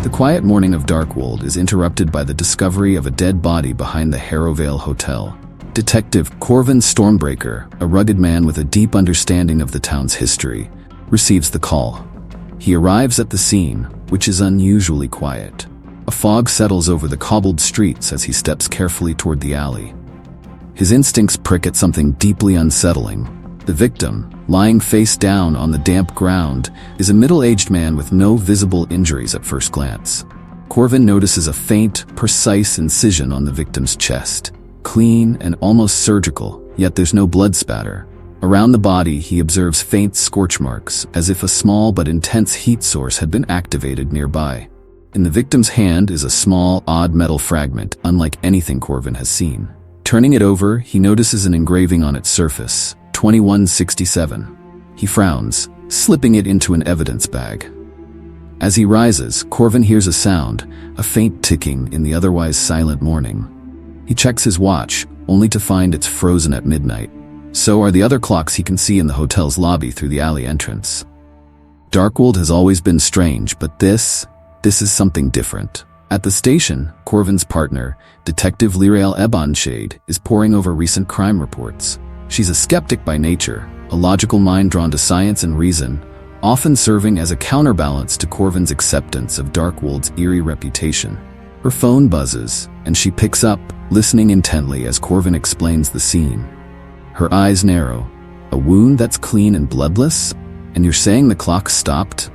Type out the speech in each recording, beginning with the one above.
The quiet morning of Darkwold is interrupted by the discovery of a dead body behind the Harrowvale Hotel. Detective Corvin Stormbreaker, a rugged man with a deep understanding of the town's history, receives the call. He arrives at the scene, which is unusually quiet. A fog settles over the cobbled streets as he steps carefully toward the alley. His instincts prick at something deeply unsettling. The victim, lying face down on the damp ground, is a middle-aged man with no visible injuries at first glance. Corvin notices a faint, precise incision on the victim's chest. Clean and almost surgical, yet there's no blood spatter. Around the body, he observes faint scorch marks, as if a small but intense heat source had been activated nearby. In the victim's hand is a small, odd metal fragment, unlike anything Corvin has seen. Turning it over, he notices an engraving on its surface, 2167. He frowns, slipping it into an evidence bag. As he rises, Corvin hears a sound, a faint ticking in the otherwise silent morning. He checks his watch, only to find it's frozen at midnight. So are the other clocks he can see in the hotel's lobby through the alley entrance. Darkwold has always been strange, but this is something different. At the station, Corvin's partner, Detective Lyrael Ebonshade, is poring over recent crime reports. She's a skeptic by nature, a logical mind drawn to science and reason, often serving as a counterbalance to Corvin's acceptance of Darkwold's eerie reputation. Her phone buzzes, and she picks up, listening intently as Corvin explains the scene. Her eyes narrow. A wound that's clean and bloodless? And you're saying the clock stopped?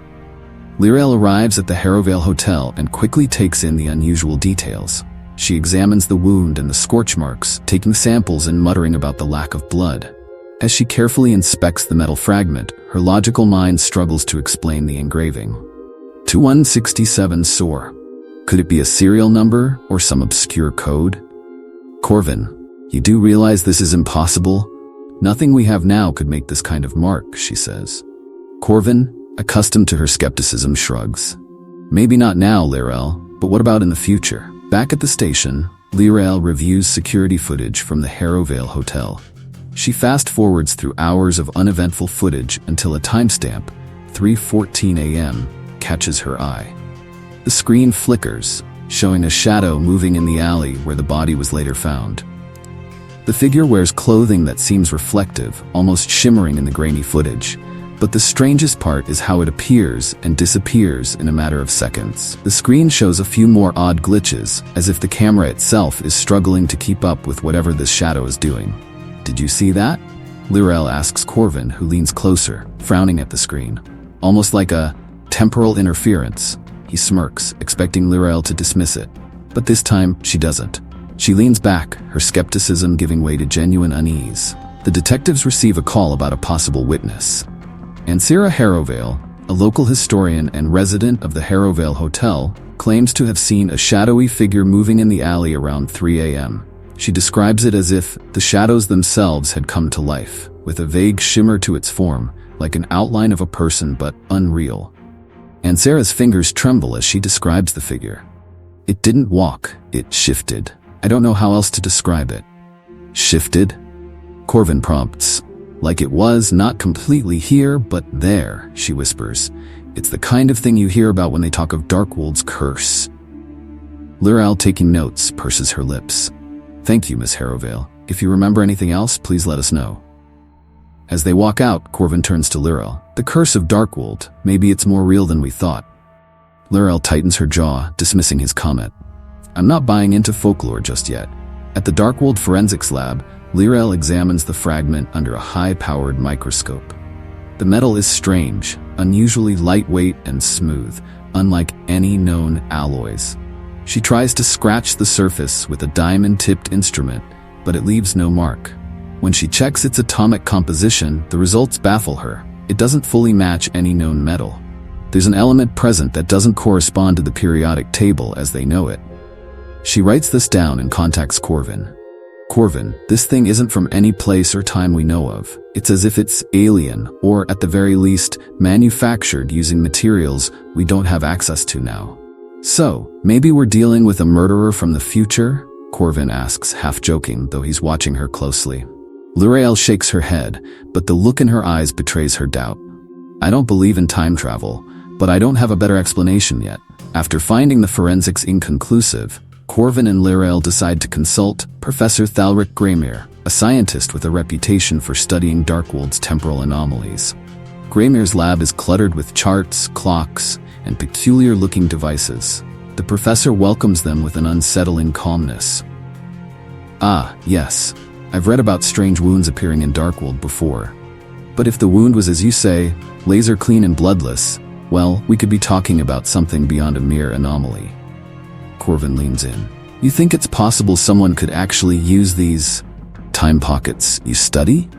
Lyrael arrives at the Harrowvale Hotel and quickly takes in the unusual details. She examines the wound and the scorch marks, taking samples and muttering about the lack of blood. As she carefully inspects the metal fragment, her logical mind struggles to explain the engraving. 2167 SOR. Could it be a serial number or some obscure code? Corvin, you do realize this is impossible? Nothing we have now could make this kind of mark, she says. Corvin, accustomed to her skepticism, shrugs. Maybe not now, Lyrael, but what about in the future? Back at the station, Lyrael reviews security footage from the Harrowvale Hotel. She fast-forwards through hours of uneventful footage until a timestamp, 3:14 a.m., catches her eye. The screen flickers, showing a shadow moving in the alley where the body was later found. The figure wears clothing that seems reflective, almost shimmering in the grainy footage. But the strangest part is how it appears and disappears in a matter of seconds. The screen shows a few more odd glitches, as if the camera itself is struggling to keep up with whatever this shadow is doing. Did you see that? Lyrael asks Corvin, who leans closer, frowning at the screen. Almost like a temporal interference. He smirks, expecting Lyrael to dismiss it. But this time, she doesn't. She leans back, her skepticism giving way to genuine unease. The detectives receive a call about a possible witness. Ansira Harrowvale, a local historian and resident of the Harrowvale Hotel, claims to have seen a shadowy figure moving in the alley around 3 a.m. She describes it as if the shadows themselves had come to life, with a vague shimmer to its form, like an outline of a person but unreal. Ansira's fingers tremble as she describes the figure. It didn't walk, it shifted. I don't know how else to describe it. Shifted? Corvin prompts. Like it was not completely here, but there, she whispers. It's the kind of thing you hear about when they talk of Darkwold's curse. Lyrael, taking notes, purses her lips. Thank you, Miss Harrowvale. If you remember anything else, please let us know. As they walk out, Corvin turns to Lyrael. The curse of Darkwold. Maybe it's more real than we thought. Lyrael tightens her jaw, dismissing his comment. I'm not buying into folklore just yet. At the Darkwold Forensics Lab, Lyrael examines the fragment under a high-powered microscope. The metal is strange, unusually lightweight and smooth, unlike any known alloys. She tries to scratch the surface with a diamond-tipped instrument, but it leaves no mark. When she checks its atomic composition, the results baffle her. It doesn't fully match any known metal. There's an element present that doesn't correspond to the periodic table as they know it. She writes this down and contacts Corvin. Corvin, this thing isn't from any place or time we know of. It's as if it's alien, or at the very least, manufactured using materials we don't have access to now. So, maybe we're dealing with a murderer from the future? Corvin asks, half joking, though he's watching her closely. Lyrael shakes her head, but the look in her eyes betrays her doubt. I don't believe in time travel, But I don't have a better explanation yet. After finding the forensics inconclusive, Corvin and Lirael decide to consult Professor Thalric Greymere, a scientist with a reputation for studying Darkwold's temporal anomalies. Greymere's lab is cluttered with charts, clocks, and peculiar-looking devices. The professor welcomes them with an unsettling calmness. Ah, yes. I've read about strange wounds appearing in Darkwold before. But if the wound was, as you say, laser clean and bloodless, well, we could be talking about something beyond a mere anomaly. Corvin leans in. You think it's possible someone could actually use these time pockets you study?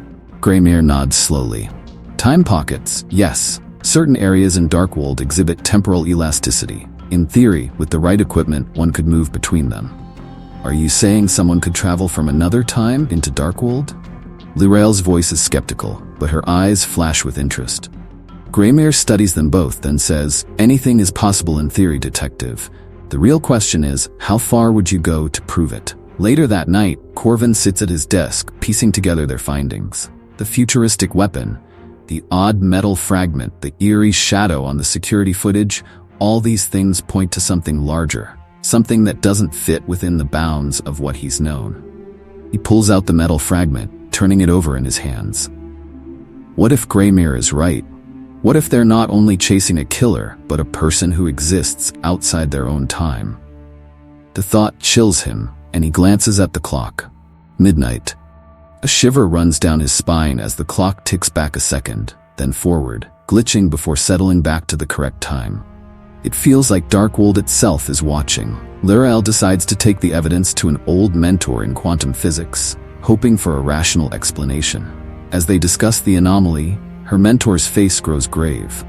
Greymere nods slowly. Time pockets, yes. Certain areas in Darkwold exhibit temporal elasticity. In theory, with the right equipment, one could move between them. Are you saying someone could travel from another time into Darkwold? Lirael's voice is skeptical, but her eyes flash with interest. Greymere studies them both, then says, anything is possible in theory, detective. The real question is, how far would you go to prove it? Later that night, Corvin sits at his desk, piecing together their findings. The futuristic weapon, the odd metal fragment, the eerie shadow on the security footage, all these things point to something larger, something that doesn't fit within the bounds of what he's known. He pulls out the metal fragment, turning it over in his hands. What if Greymere is right? What if they're not only chasing a killer, but a person who exists outside their own time? The thought chills him, and he glances at the clock. Midnight. A shiver runs down his spine as the clock ticks back a second, then forward, glitching before settling back to the correct time. It feels like Darkwold itself is watching. Lirael decides to take the evidence to an old mentor in quantum physics, hoping for a rational explanation. As they discuss the anomaly, her mentor's face grows grave.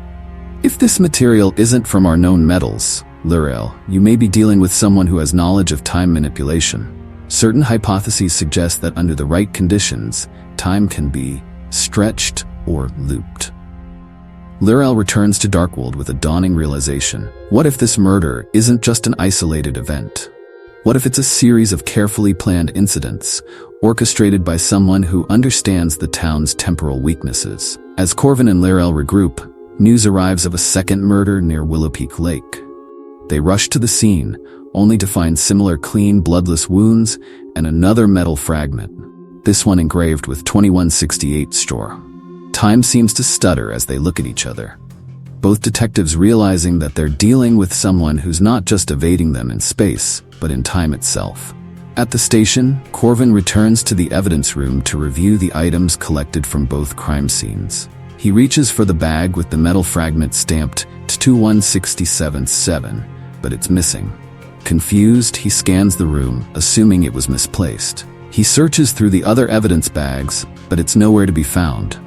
If this material isn't from our known metals, Lirael, you may be dealing with someone who has knowledge of time manipulation. Certain hypotheses suggest that under the right conditions, time can be stretched or looped. Lirael returns to Darkwold with a dawning realization. What if this murder isn't just an isolated event? What if it's a series of carefully planned incidents, orchestrated by someone who understands the town's temporal weaknesses? As Corvin and Lirael regroup, news arrives of a second murder near Willowpeak Lake. They rush to the scene, only to find similar clean, bloodless wounds and another metal fragment, this one engraved with 2168 straw. Time seems to stutter as they look at each other. Both detectives realizing that they're dealing with someone who's not just evading them in space, but in time itself. At the station, Corvin returns to the evidence room to review the items collected from both crime scenes. He reaches for the bag with the metal fragment stamped 21677, but it's missing. Confused, he scans the room, assuming it was misplaced. He searches through the other evidence bags, but it's nowhere to be found.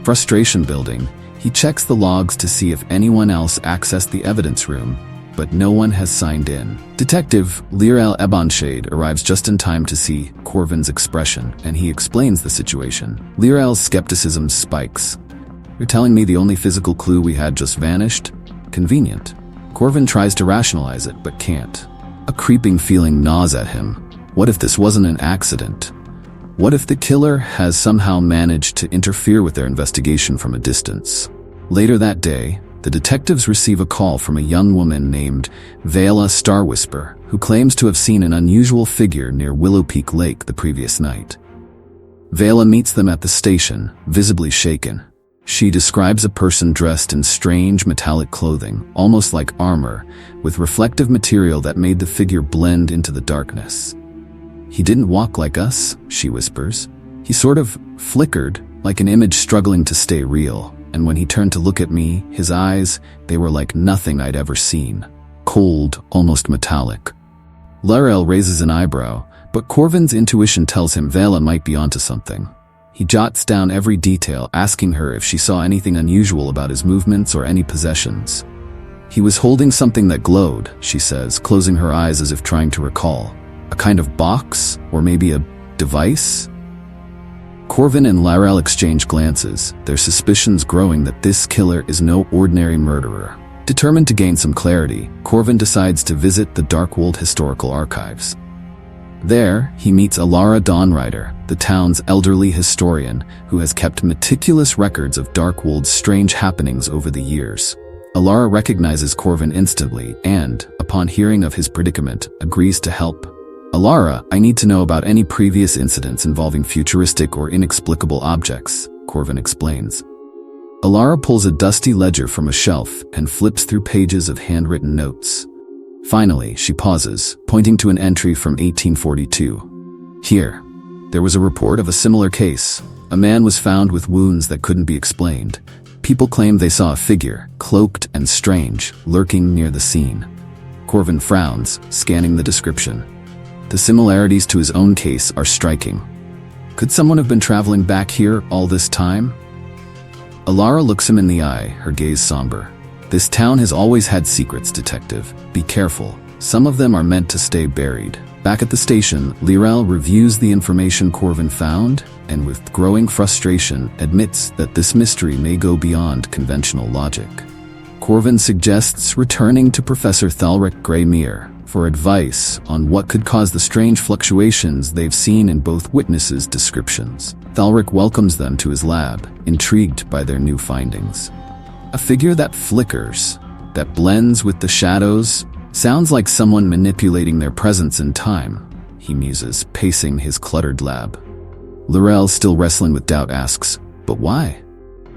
Frustration building, he checks the logs to see if anyone else accessed the evidence room, but no one has signed in. Detective Lirael Ebonshade arrives just in time to see Corvin's expression, and he explains the situation. Lirael's skepticism spikes. You're telling me the only physical clue we had just vanished? Convenient. Corvin tries to rationalize it, but can't. A creeping feeling gnaws at him. What if this wasn't an accident? What if the killer has somehow managed to interfere with their investigation from a distance? Later that day, the detectives receive a call from a young woman named Vela Starwhisper, who claims to have seen an unusual figure near Willowpeak Lake the previous night. Vela meets them at the station, visibly shaken. She describes a person dressed in strange metallic clothing, almost like armor, with reflective material that made the figure blend into the darkness. He didn't walk like us, she whispers. He sort of flickered, like an image struggling to stay real. And when he turned to look at me, his eyes, they were like nothing I'd ever seen. Cold, almost metallic. Lirael raises an eyebrow, but Corvin's intuition tells him Vela might be onto something. He jots down every detail, asking her if she saw anything unusual about his movements or any possessions. He was holding something that glowed, she says, closing her eyes as if trying to recall. A kind of box, or maybe a device? Corvin and Lirael exchange glances, their suspicions growing that this killer is no ordinary murderer. Determined to gain some clarity, Corvin decides to visit the Darkwold Historical Archives. There, he meets Alara Dawnrider, the town's elderly historian, who has kept meticulous records of Darkwold's strange happenings over the years. Alara recognizes Corvin instantly and, upon hearing of his predicament, agrees to help. "Alara, I need to know about any previous incidents involving futuristic or inexplicable objects," Corvin explains. Alara pulls a dusty ledger from a shelf and flips through pages of handwritten notes. Finally, she pauses, pointing to an entry from 1842. "Here. There was a report of a similar case. A man was found with wounds that couldn't be explained. People claimed they saw a figure, cloaked and strange, lurking near the scene." Corvin frowns, scanning the description. The similarities to his own case are striking. Could someone have been traveling back here all this time? Alara looks him in the eye, her gaze somber. "This town has always had secrets, detective. Be careful. Some of them are meant to stay buried." Back at the station, Lirel reviews the information Corvin found, and with growing frustration admits that this mystery may go beyond conventional logic. Corvin suggests returning to Professor Thalric Greymere for advice on what could cause the strange fluctuations they've seen in both witnesses' descriptions. Thalric welcomes them to his lab, intrigued by their new findings. "A figure that flickers, that blends with the shadows, sounds like someone manipulating their presence in time," he muses, pacing his cluttered lab. Lirel, still wrestling with doubt, asks, "But why?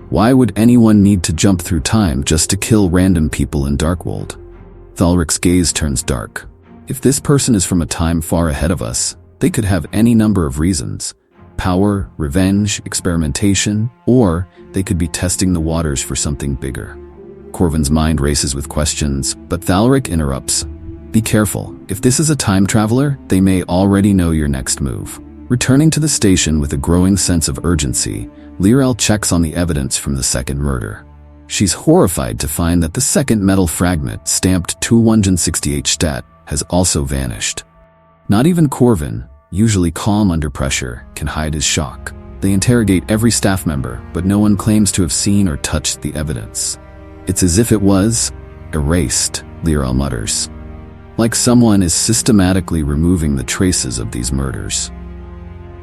Why would anyone need to jump through time just to kill random people in Darkwold?" Thalric's gaze turns dark. "If this person is from a time far ahead of us, they could have any number of reasons. Power, revenge, experimentation, or they could be testing the waters for something bigger." Corvin's mind races with questions, but Thalric interrupts. "Be careful. If this is a time traveler, they may already know your next move." Returning to the station with a growing sense of urgency, Lirel checks on the evidence from the second murder. She's horrified to find that the second metal fragment, stamped 2168 stat, has also vanished. Not even Corvin, usually calm under pressure, can hide his shock. They interrogate every staff member, but no one claims to have seen or touched the evidence. "It's as if it was erased," Lirel mutters. "Like someone is systematically removing the traces of these murders."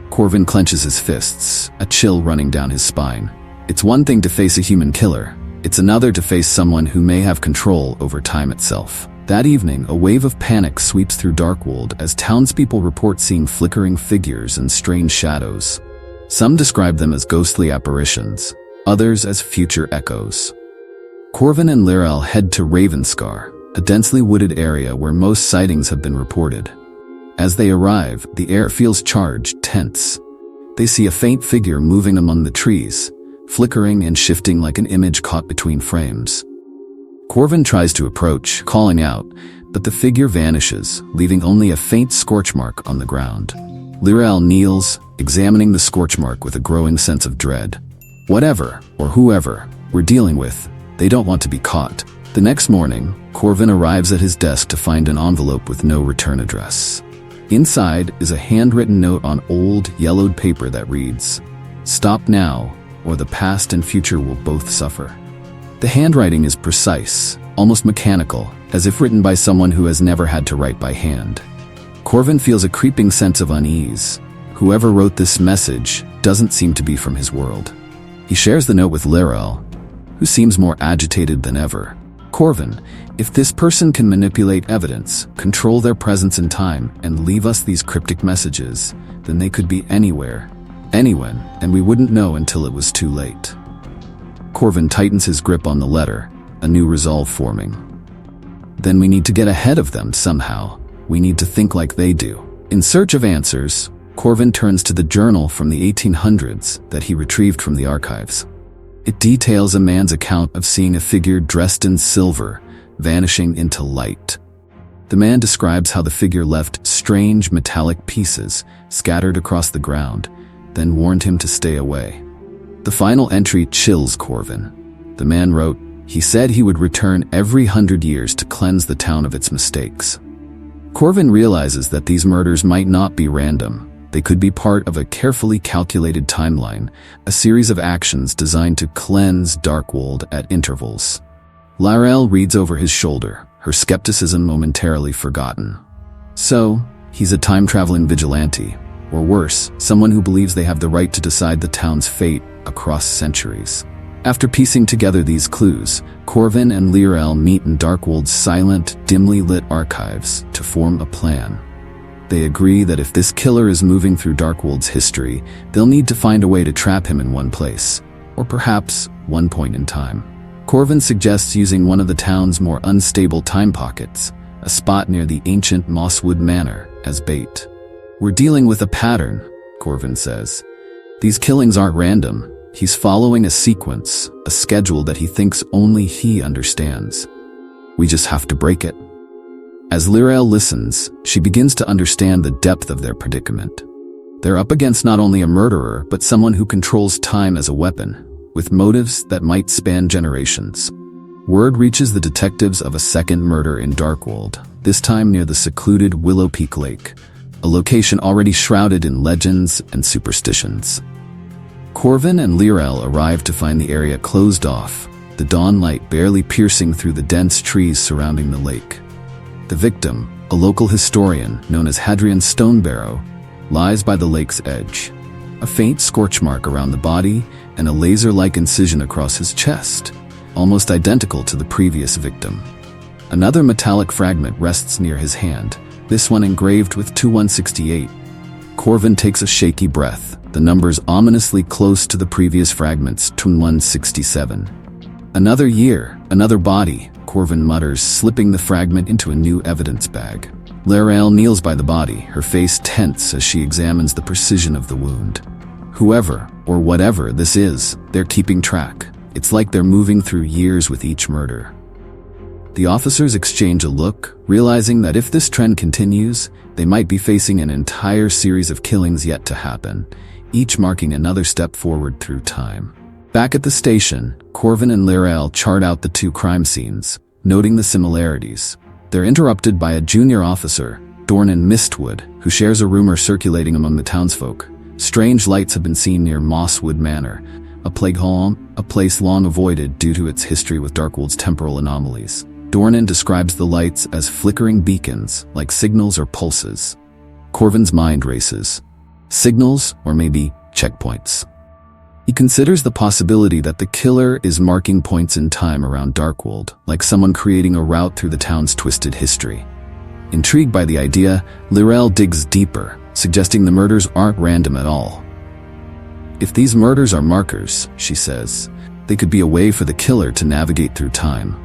Corvin clenches his fists, a chill running down his spine. It's one thing to face a human killer. It's another to face someone who may have control over time itself. That evening, a wave of panic sweeps through Darkwold as townspeople report seeing flickering figures and strange shadows. Some describe them as ghostly apparitions, others as future echoes. Corvin and Lirel head to Ravenscar, a densely wooded area where most sightings have been reported. As they arrive, the air feels charged, tense. They see a faint figure moving among the trees, flickering and shifting like an image caught between frames. Corvin tries to approach, calling out, but the figure vanishes, leaving only a faint scorch mark on the ground. Lirel kneels, examining the scorch mark with a growing sense of dread. Whatever, or whoever, we're dealing with, they don't want to be caught. The next morning, Corvin arrives at his desk to find an envelope with no return address. Inside is a handwritten note on old, yellowed paper that reads, "Stop now, or the past and future will both suffer." The handwriting is precise, almost mechanical, as if written by someone who has never had to write by hand. Corvin feels a creeping sense of unease. Whoever wrote this message doesn't seem to be from his world. He shares the note with Lirel, who seems more agitated than ever. "Corvin, if this person can manipulate evidence, control their presence in time, and leave us these cryptic messages, then they could be anywhere, anyone, and we wouldn't know until it was too late." Corvin tightens his grip on the letter, a new resolve forming. "Then we need to get ahead of them somehow. We need to think like they do." In search of answers, Corvin turns to the journal from the 1800s that he retrieved from the archives. It details a man's account of seeing a figure dressed in silver, vanishing into light. The man describes how the figure left strange metallic pieces scattered across the ground, then warned him to stay away. The final entry chills Corvin. The man wrote, he said he would return every 100 years to cleanse the town of its mistakes. Corvin realizes that these murders might not be random. They could be part of a carefully calculated timeline, a series of actions designed to cleanse Darkwold at intervals. Lirel reads over his shoulder, her skepticism momentarily forgotten. So, he's a time-traveling vigilante, or worse, someone who believes they have the right to decide the town's fate across centuries. After piecing together these clues, Corvin and Lirel meet in Darkwold's silent, dimly lit archives to form a plan. They agree that if this killer is moving through Darkwold's history, they'll need to find a way to trap him in one place, or perhaps one point in time. Corvin suggests using one of the town's more unstable time pockets, a spot near the ancient Mosswood Manor, as bait. "We're dealing with a pattern," Corvin says. "These killings aren't random. He's following a sequence, a schedule that he thinks only he understands. We just have to break it." As Lirel listens, she begins to understand the depth of their predicament. They're up against not only a murderer, but someone who controls time as a weapon, with motives that might span generations. Word reaches the detectives of a second murder in Darkwold, this time near the secluded Willow Peak Lake, a location already shrouded in legends and superstitions. Corvin and Lirel arrive to find the area closed off, the dawn light barely piercing through the dense trees surrounding the lake. The victim, a local historian known as Hadrian Stonebarrow, lies by the lake's edge. A faint scorch mark around the body and a laser-like incision across his chest, almost identical to the previous victim. Another metallic fragment rests near his hand, this one engraved with 2168. Corvin takes a shaky breath, the numbers ominously close to the previous fragment's 2167. "Another year, another body," Corvin mutters, slipping the fragment into a new evidence bag. Lirel kneels by the body, her face tense as she examines the precision of the wound. Whoever, or whatever this is, they're keeping track. It's like they're moving through years with each murder. The officers exchange a look, realizing that if this trend continues, they might be facing an entire series of killings yet to happen, each marking another step forward through time. Back at the station, Corvin and Lirel chart out the two crime scenes, noting the similarities. They're interrupted by a junior officer, Dornan Mistwood, who shares a rumor circulating among the townsfolk. Strange lights have been seen near Mosswood Manor, a plague home, a place long avoided due to its history with Darkwold's temporal anomalies. Dornan describes the lights as flickering beacons, like signals or pulses. Corvin's mind races. Signals, or maybe checkpoints. He considers the possibility that the killer is marking points in time around Darkwold, like someone creating a route through the town's twisted history. Intrigued by the idea, Lirel digs deeper, suggesting the murders aren't random at all. "If these murders are markers," she says, "they could be a way for the killer to navigate through time.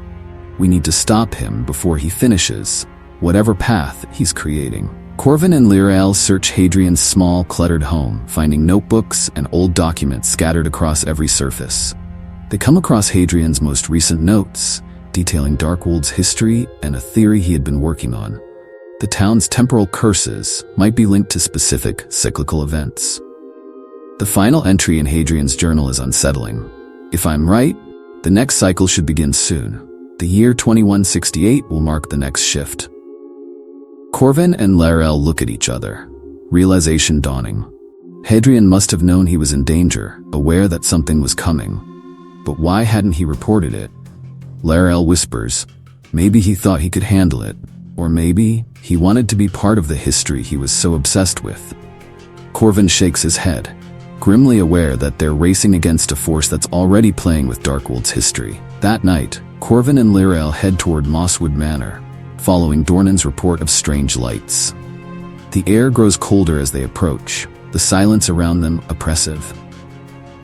We need to stop him before he finishes whatever path he's creating." Corvin and Lirel search Hadrian's small, cluttered home, finding notebooks and old documents scattered across every surface. They come across Hadrian's most recent notes, detailing Darkwold's history and a theory he had been working on. The town's temporal curses might be linked to specific cyclical events. The final entry in Hadrian's journal is unsettling. "If I'm right, the next cycle should begin soon. The year 2168 will mark the next shift." Corvin and Lirel look at each other, realization dawning. Hadrian must have known he was in danger, aware that something was coming. But why hadn't he reported it? Lirel whispers, maybe he thought he could handle it, or maybe he wanted to be part of the history he was so obsessed with. Corvin shakes his head, grimly aware that they're racing against a force that's already playing with Darkwold's history. That night, Corvin and Lirel head toward Mosswood Manor, following Dornan's report of strange lights. The air grows colder as they approach, the silence around them oppressive.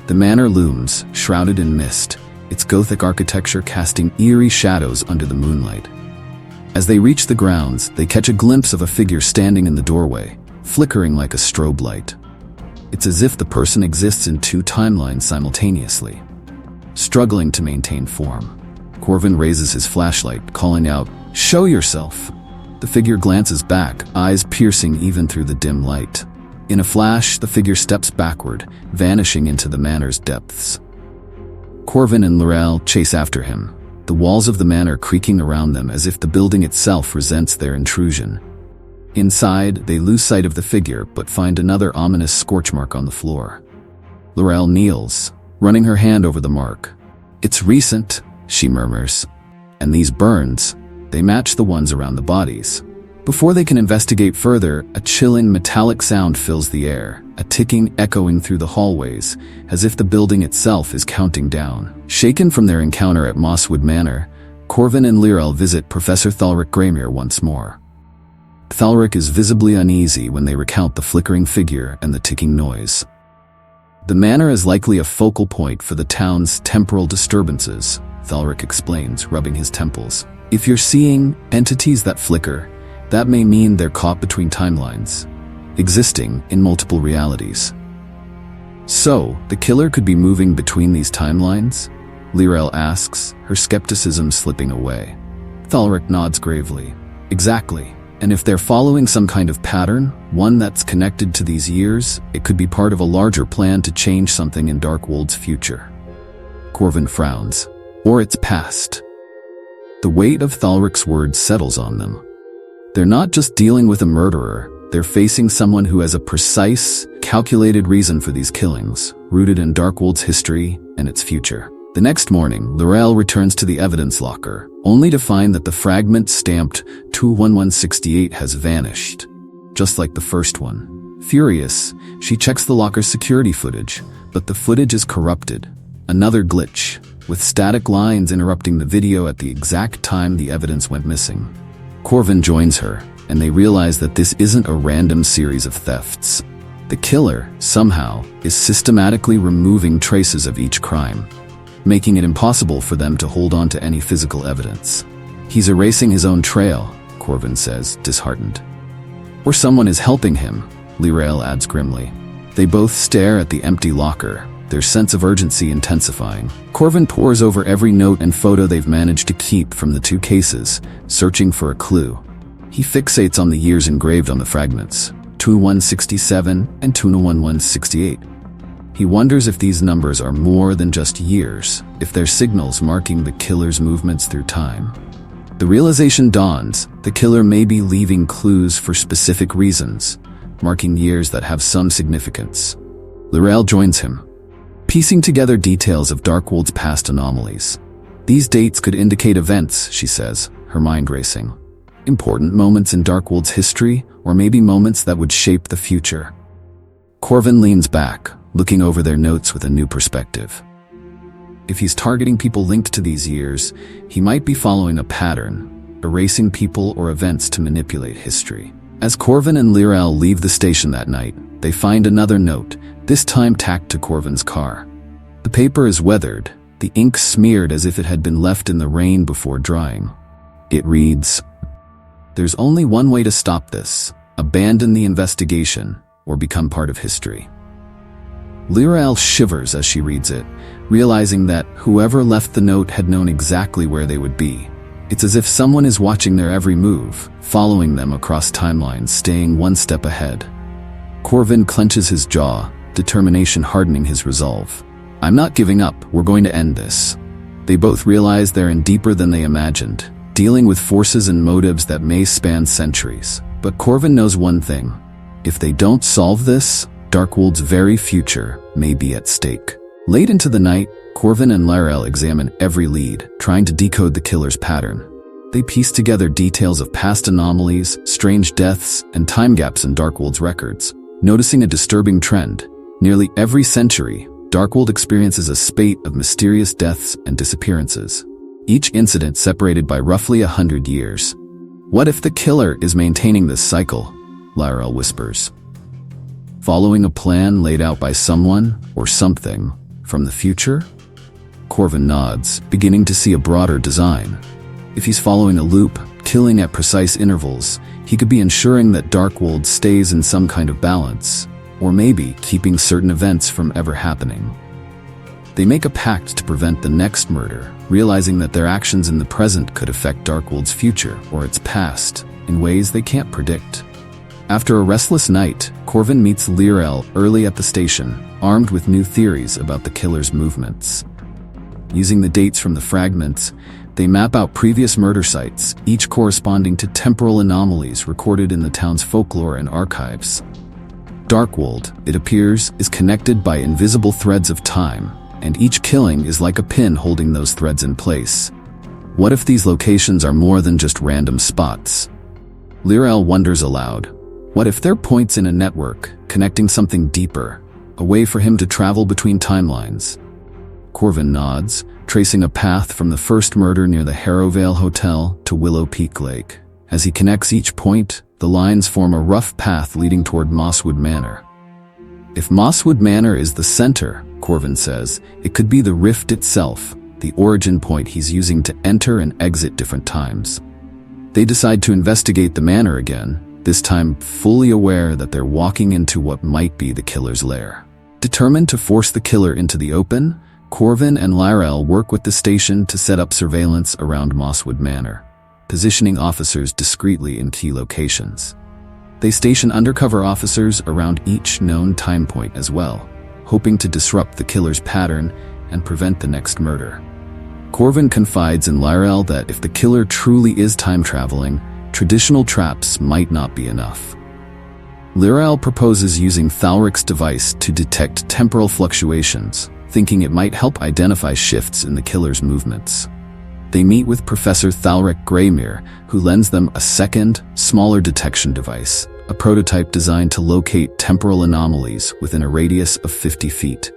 The manor looms, shrouded in mist, its Gothic architecture casting eerie shadows under the moonlight. As they reach the grounds, they catch a glimpse of a figure standing in the doorway, flickering like a strobe light. It's as if the person exists in two timelines simultaneously. Struggling to maintain form, Corvin raises his flashlight, calling out, "Show yourself!" The figure glances back, eyes piercing even through the dim light. In a flash, the figure steps backward, vanishing into the manor's depths. Corvin and Lirel chase after him, the walls of the manor creaking around them as if the building itself resents their intrusion. Inside, they lose sight of the figure but find another ominous scorch mark on the floor. Lirel kneels, running her hand over the mark. "It's recent," she murmurs. "And these burns, they match the ones around the bodies. Before they can investigate further, a chilling metallic sound fills the air, a ticking echoing through the hallways, as if the building itself is counting down. Shaken from their encounter at Mosswood Manor, Corvin and Lyrell visit Professor Thalric Greymere once more. Thalric is visibly uneasy when they recount the flickering figure and the ticking noise. The manor is likely a focal point for the town's temporal disturbances, Thalric explains, rubbing his temples. If you're seeing entities that flicker, that may mean they're caught between timelines, existing in multiple realities. So, the killer could be moving between these timelines? Lyrell asks, her skepticism slipping away. Thalric nods gravely. Exactly. And if they're following some kind of pattern, one that's connected to these years, it could be part of a larger plan to change something in Darkwold's future. Corvin frowns. Or its past. The weight of Thalric's words settles on them. They're not just dealing with a murderer, they're facing someone who has a precise, calculated reason for these killings, rooted in Darkwold's history and its future. The next morning, Lyrell returns to the evidence locker, only to find that the fragment stamped 21168 has vanished, just like the first one. Furious, she checks the locker's security footage, but the footage is corrupted. Another glitch, with static lines interrupting the video at the exact time the evidence went missing. Corvin joins her, and they realize that this isn't a random series of thefts. The killer, somehow, is systematically removing traces of each crime, making it impossible for them to hold on to any physical evidence. He's erasing his own trail, Corvin says, disheartened. Or someone is helping him, Lyrell adds grimly. They both stare at the empty locker, their sense of urgency intensifying. Corvin pores over every note and photo they've managed to keep from the two cases, searching for a clue. He fixates on the years engraved on the fragments, 2167 and 21168. He wonders if these numbers are more than just years, if they're signals marking the killer's movements through time. The realization dawns, the killer may be leaving clues for specific reasons, marking years that have some significance. Lyrell joins him, piecing together details of Darkwold's past anomalies. These dates could indicate events, she says, her mind racing. Important moments in Darkwold's history, or maybe moments that would shape the future. Corvin leans back, looking over their notes with a new perspective. If he's targeting people linked to these years, he might be following a pattern, erasing people or events to manipulate history. As Corvin and Lyrell leave the station that night, they find another note, this time tacked to Corvin's car. The paper is weathered, the ink smeared as if it had been left in the rain before drying. It reads, "There's only one way to stop this. Abandon the investigation, or become part of history." Lyrell shivers as she reads it, realizing that whoever left the note had known exactly where they would be. It's as if someone is watching their every move, following them across timelines, staying one step ahead. Corvin clenches his jaw, determination hardening his resolve. "I'm not giving up, we're going to end this." They both realize they're in deeper than they imagined, dealing with forces and motives that may span centuries. But Corvin knows one thing. If they don't solve this, Darkwold's very future may be at stake. Late into the night, Corvin and Lyrell examine every lead, trying to decode the killer's pattern. They piece together details of past anomalies, strange deaths, and time gaps in Darkwold's records, noticing a disturbing trend. Nearly every century, Darkwold experiences a spate of mysterious deaths and disappearances, each incident separated by roughly 100 years. "What if the killer is maintaining this cycle?" Lyrell whispers. "Following a plan laid out by someone, or something, from the future?" Corvin nods, beginning to see a broader design. If he's following a loop, killing at precise intervals, he could be ensuring that Darkwold stays in some kind of balance, or maybe keeping certain events from ever happening. They make a pact to prevent the next murder, realizing that their actions in the present could affect Darkwold's future or its past in ways they can't predict. After a restless night, Corvin meets Lyrell early at the station, armed with new theories about the killer's movements. Using the dates from the fragments, they map out previous murder sites, each corresponding to temporal anomalies recorded in the town's folklore and archives. Darkwold, it appears, is connected by invisible threads of time, and each killing is like a pin holding those threads in place. What if these locations are more than just random spots? Lirel wonders aloud. What if there are points in a network, connecting something deeper, a way for him to travel between timelines? Corvin nods, tracing a path from the first murder near the Harrowvale Hotel to Willow Peak Lake. As he connects each point, the lines form a rough path leading toward Mosswood Manor. If Mosswood Manor is the center, Corvin says, it could be the rift itself, the origin point he's using to enter and exit different times. They decide to investigate the manor again, this time fully aware that they're walking into what might be the killer's lair. Determined to force the killer into the open, Corvin and Lirel work with the station to set up surveillance around Mosswood Manor, positioning officers discreetly in key locations. They station undercover officers around each known time point as well, hoping to disrupt the killer's pattern and prevent the next murder. Corvin confides in Lirel that if the killer truly is time traveling, traditional traps might not be enough. Lirel proposes using Thalric's device to detect temporal fluctuations, thinking it might help identify shifts in the killer's movements. They meet with Professor Thalric Greymere, who lends them a second, smaller detection device, a prototype designed to locate temporal anomalies within a radius of 50 feet.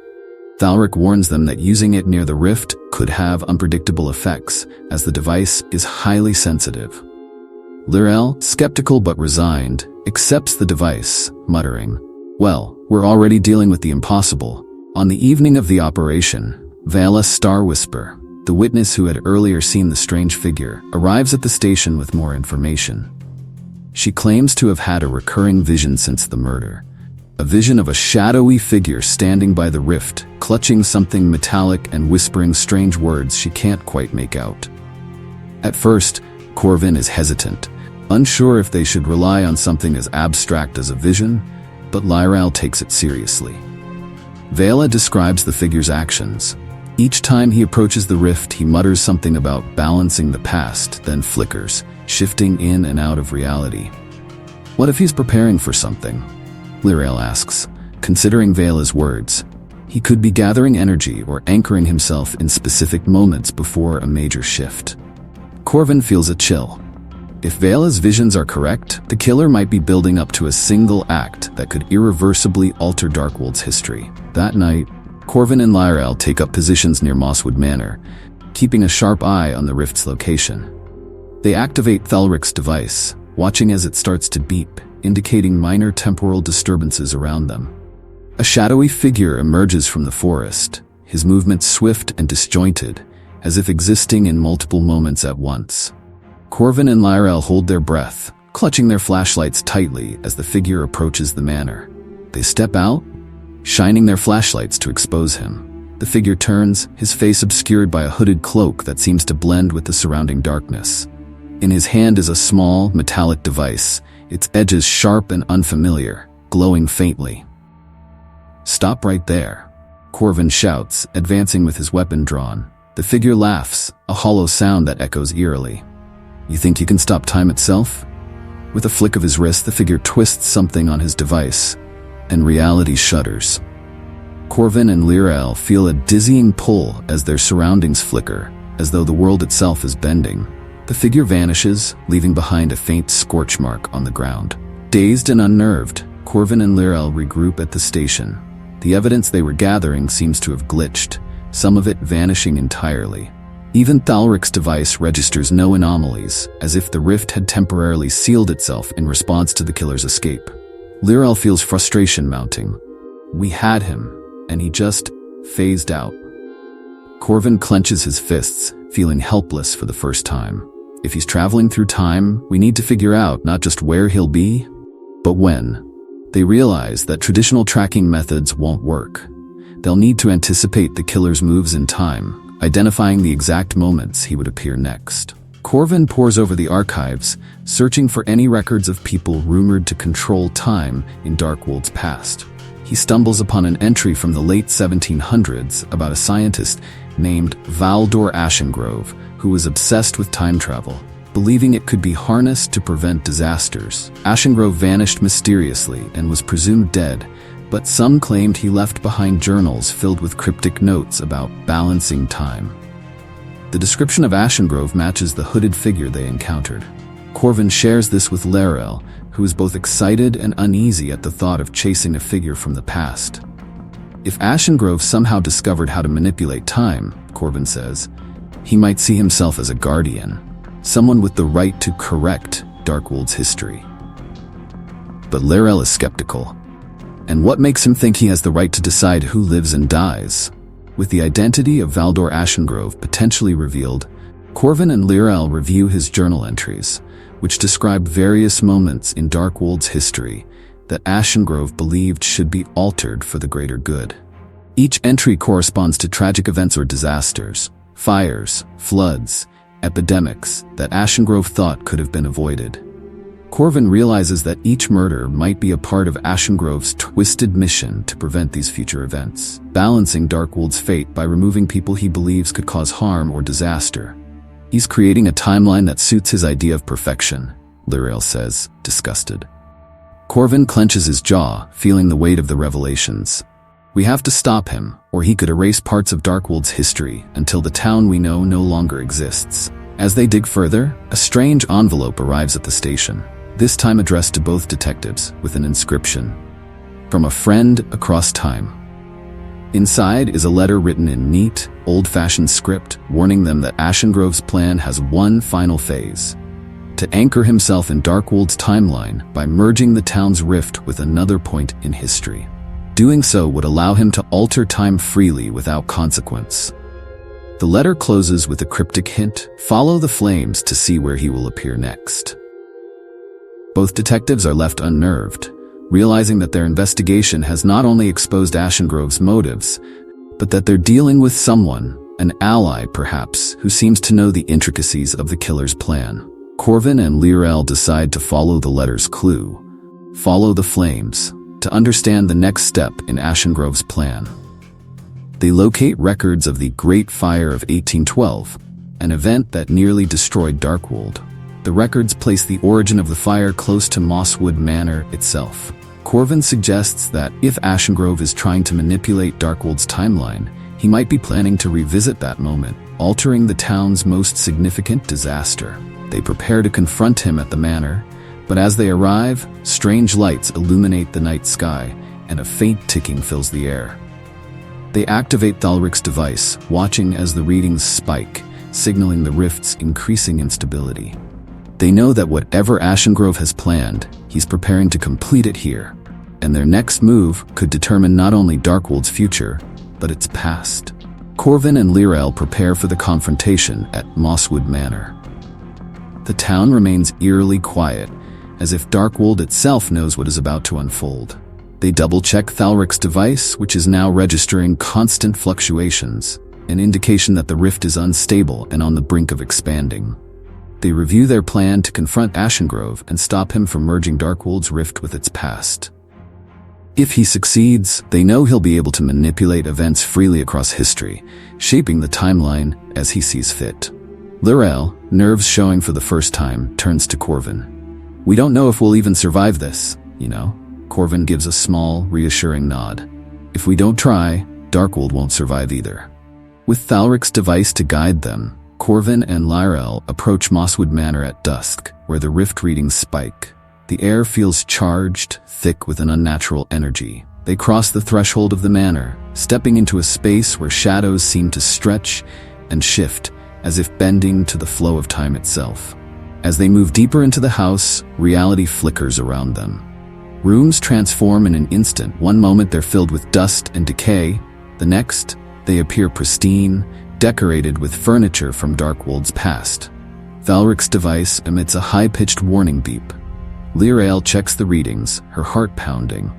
Thalric warns them that using it near the rift could have unpredictable effects, as the device is highly sensitive. Lirel, skeptical but resigned, accepts the device, muttering, "Well, we're already dealing with the impossible." On the evening of the operation, Vala Starwhisper, the witness who had earlier seen the strange figure, arrives at the station with more information. She claims to have had a recurring vision since the murder. A vision of a shadowy figure standing by the rift, clutching something metallic and whispering strange words she can't quite make out. At first, Corvin is hesitant, unsure if they should rely on something as abstract as a vision, but Lirel takes it seriously. Vala describes the figure's actions. Each time he approaches the rift, he mutters something about balancing the past, then flickers, shifting in and out of reality. What if he's preparing for something? Lirel asks, considering Vala's words. He could be gathering energy or anchoring himself in specific moments before a major shift. Corvin feels a chill. If Vala's visions are correct, the killer might be building up to a single act that could irreversibly alter Darkwold's history. That night, Corvin and Lirel take up positions near Mosswood Manor, keeping a sharp eye on the rift's location. They activate Thalric's device, watching as it starts to beep, indicating minor temporal disturbances around them. A shadowy figure emerges from the forest, his movements swift and disjointed, as if existing in multiple moments at once. Corvin and Lirel hold their breath, clutching their flashlights tightly as the figure approaches the manor. They step out, shining their flashlights to expose him. The figure turns, his face obscured by a hooded cloak that seems to blend with the surrounding darkness. In his hand is a small, metallic device, its edges sharp and unfamiliar, glowing faintly. "Stop right there," Corvin shouts, advancing with his weapon drawn. The figure laughs, a hollow sound that echoes eerily. "You think you can stop time itself?" With a flick of his wrist, the figure twists something on his device, and reality shudders. Corvin and Lirel feel a dizzying pull as their surroundings flicker, as though the world itself is bending. The figure vanishes, leaving behind a faint scorch mark on the ground. Dazed and unnerved, Corvin and Lirel regroup at the station. The evidence they were gathering seems to have glitched, some of it vanishing entirely. Even Thalric's device registers no anomalies, as if the rift had temporarily sealed itself in response to the killer's escape. Lirel feels frustration mounting. We had him, and he just phased out. Corvin clenches his fists, feeling helpless for the first time. If he's traveling through time, we need to figure out not just where he'll be, but when. They realize that traditional tracking methods won't work. They'll need to anticipate the killer's moves in time, identifying the exact moments he would appear next. Corvin pores over the archives, searching for any records of people rumored to control time in Darkwold's past. He stumbles upon an entry from the late 1700s about a scientist named Valdor Ashengrove, who was obsessed with time travel, believing it could be harnessed to prevent disasters. Ashengrove vanished mysteriously and was presumed dead, but some claimed he left behind journals filled with cryptic notes about balancing time. The description of Ashengrove matches the hooded figure they encountered. Corvin shares this with Laurel, who is both excited and uneasy at the thought of chasing a figure from the past. If Ashengrove somehow discovered how to manipulate time, Corvin says, he might see himself as a guardian, someone with the right to correct Darkwold's history. But Laurel is skeptical. And what makes him think he has the right to decide who lives and dies? With the identity of Valdor Ashengrove potentially revealed, Corvin and Laurel review his journal entries, which describe various moments in Darkwold's history that Ashengrove believed should be altered for the greater good. Each entry corresponds to tragic events or disasters, fires, floods, epidemics that Ashengrove thought could have been avoided. Corvin realizes that each murder might be a part of Ashengrove's twisted mission to prevent these future events, balancing Darkwold's fate by removing people he believes could cause harm or disaster. He's creating a timeline that suits his idea of perfection, Laurel says, disgusted. Corvin clenches his jaw, feeling the weight of the revelations. We have to stop him, or he could erase parts of Darkwold's history until the town we know no longer exists. As they dig further, a strange envelope arrives at the station, this time addressed to both detectives with an inscription. From a friend across time. Inside is a letter written in neat, old-fashioned script, warning them that Ashengrove's plan has one final phase: to anchor himself in Darkwold's timeline by merging the town's rift with another point in history. Doing so would allow him to alter time freely without consequence. The letter closes with a cryptic hint: follow the flames to see where he will appear next. Both detectives are left unnerved, realizing that their investigation has not only exposed Ashengrove's motives, but that they're dealing with someone, an ally perhaps, who seems to know the intricacies of the killer's plan. Corvin and Laurel decide to follow the letter's clue, follow the flames, to understand the next step in Ashengrove's plan. They locate records of the Great Fire of 1812, an event that nearly destroyed Darkwold. The records place the origin of the fire close to Mosswood Manor itself. Corvin suggests that if Ashengrove is trying to manipulate Darkwold's timeline, he might be planning to revisit that moment, altering the town's most significant disaster. They prepare to confront him at the manor, but as they arrive, strange lights illuminate the night sky, and a faint ticking fills the air. They activate Thalric's device, watching as the readings spike, signaling the rift's increasing instability. They know that whatever Ashengrove has planned, he's preparing to complete it here, and their next move could determine not only Darkwold's future, but its past. Corvin and Laurel prepare for the confrontation at Mosswood Manor. The town remains eerily quiet, as if Darkwold itself knows what is about to unfold. They double-check Thalric's device, which is now registering constant fluctuations, an indication that the rift is unstable and on the brink of expanding. They review their plan to confront Ashengrove and stop him from merging Darkwold's rift with its past. If he succeeds, they know he'll be able to manipulate events freely across history, shaping the timeline as he sees fit. Laurel, nerves showing for the first time, turns to Corvin. We don't know if we'll even survive this, you know? Corvin gives a small, reassuring nod. If we don't try, Darkwold won't survive either. With Thalric's device to guide them, Corvin and Laurel approach Mosswood Manor at dusk, where the rift readings spike. The air feels charged, thick with an unnatural energy. They cross the threshold of the manor, stepping into a space where shadows seem to stretch and shift, as if bending to the flow of time itself. As they move deeper into the house, reality flickers around them. Rooms transform in an instant. One moment they're filled with dust and decay, the next, they appear pristine, decorated with furniture from Darkwold's past. Thalric's device emits a high-pitched warning beep. Laurel checks the readings, her heart pounding.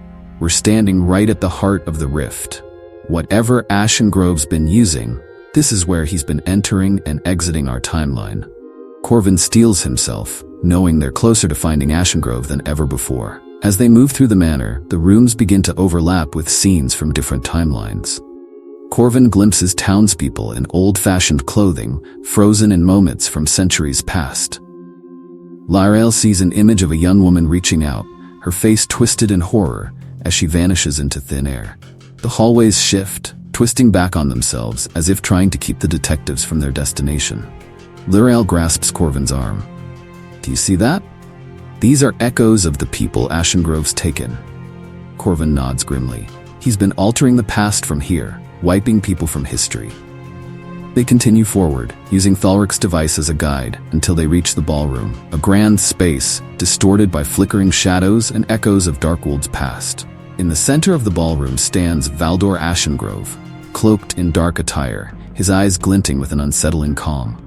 We're standing right at the heart of the rift. Whatever Ashengrove's been using, this is where he's been entering and exiting our timeline. Corvin steels himself, knowing they're closer to finding Ashengrove than ever before. As they move through the manor, the rooms begin to overlap with scenes from different timelines. Corvin glimpses townspeople in old-fashioned clothing, frozen in moments from centuries past. Laurel sees an image of a young woman reaching out, her face twisted in horror as she vanishes into thin air. The hallways shift, twisting back on themselves as if trying to keep the detectives from their destination. Laurel grasps Corvin's arm. Do you see that? These are echoes of the people Ashengrove's taken. Corvin nods grimly. He's been altering the past from here, wiping people from history. They continue forward, using Thalric's device as a guide, until they reach the ballroom, a grand space, distorted by flickering shadows and echoes of Darkwold's past. In the center of the ballroom stands Valdor Ashengrove, cloaked in dark attire, his eyes glinting with an unsettling calm.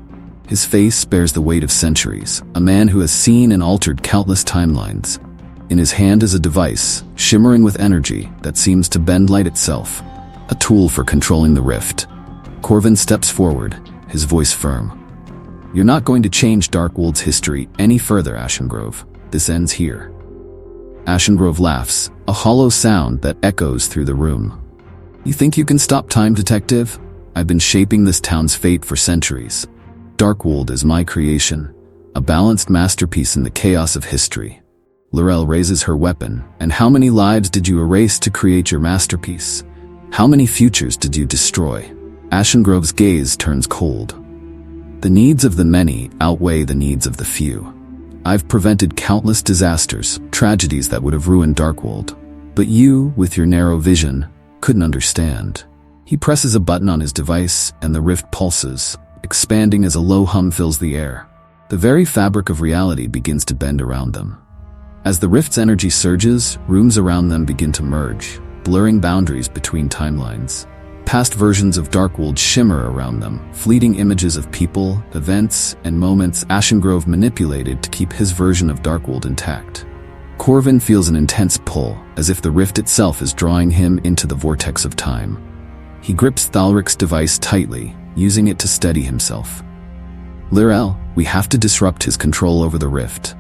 His face bears the weight of centuries, a man who has seen and altered countless timelines. In his hand is a device, shimmering with energy that seems to bend light itself, a tool for controlling the rift. Corvin steps forward, his voice firm. You're not going to change Darkwold's history any further, Ashengrove. This ends here. Ashengrove laughs, a hollow sound that echoes through the room. You think you can stop time, detective? I've been shaping this town's fate for centuries. Darkwold is my creation, a balanced masterpiece in the chaos of history. Laurel raises her weapon. And how many lives did you erase to create your masterpiece? How many futures did you destroy? Ashengrove's gaze turns cold. The needs of the many outweigh the needs of the few. I've prevented countless disasters, tragedies that would have ruined Darkwold. But you, with your narrow vision, couldn't understand. He presses a button on his device, and the rift pulses, expanding as a low hum fills the air. The very fabric of reality begins to bend around them. As the rift's energy surges, rooms around them begin to merge, blurring boundaries between timelines. Past versions of Darkwold shimmer around them, fleeting images of people, events, and moments Ashengrove manipulated to keep his version of Darkwold intact. Corvin feels an intense pull, as if the rift itself is drawing him into the vortex of time. He grips Thalric's device tightly, using it to steady himself. Laurel, we have to disrupt his control over the rift.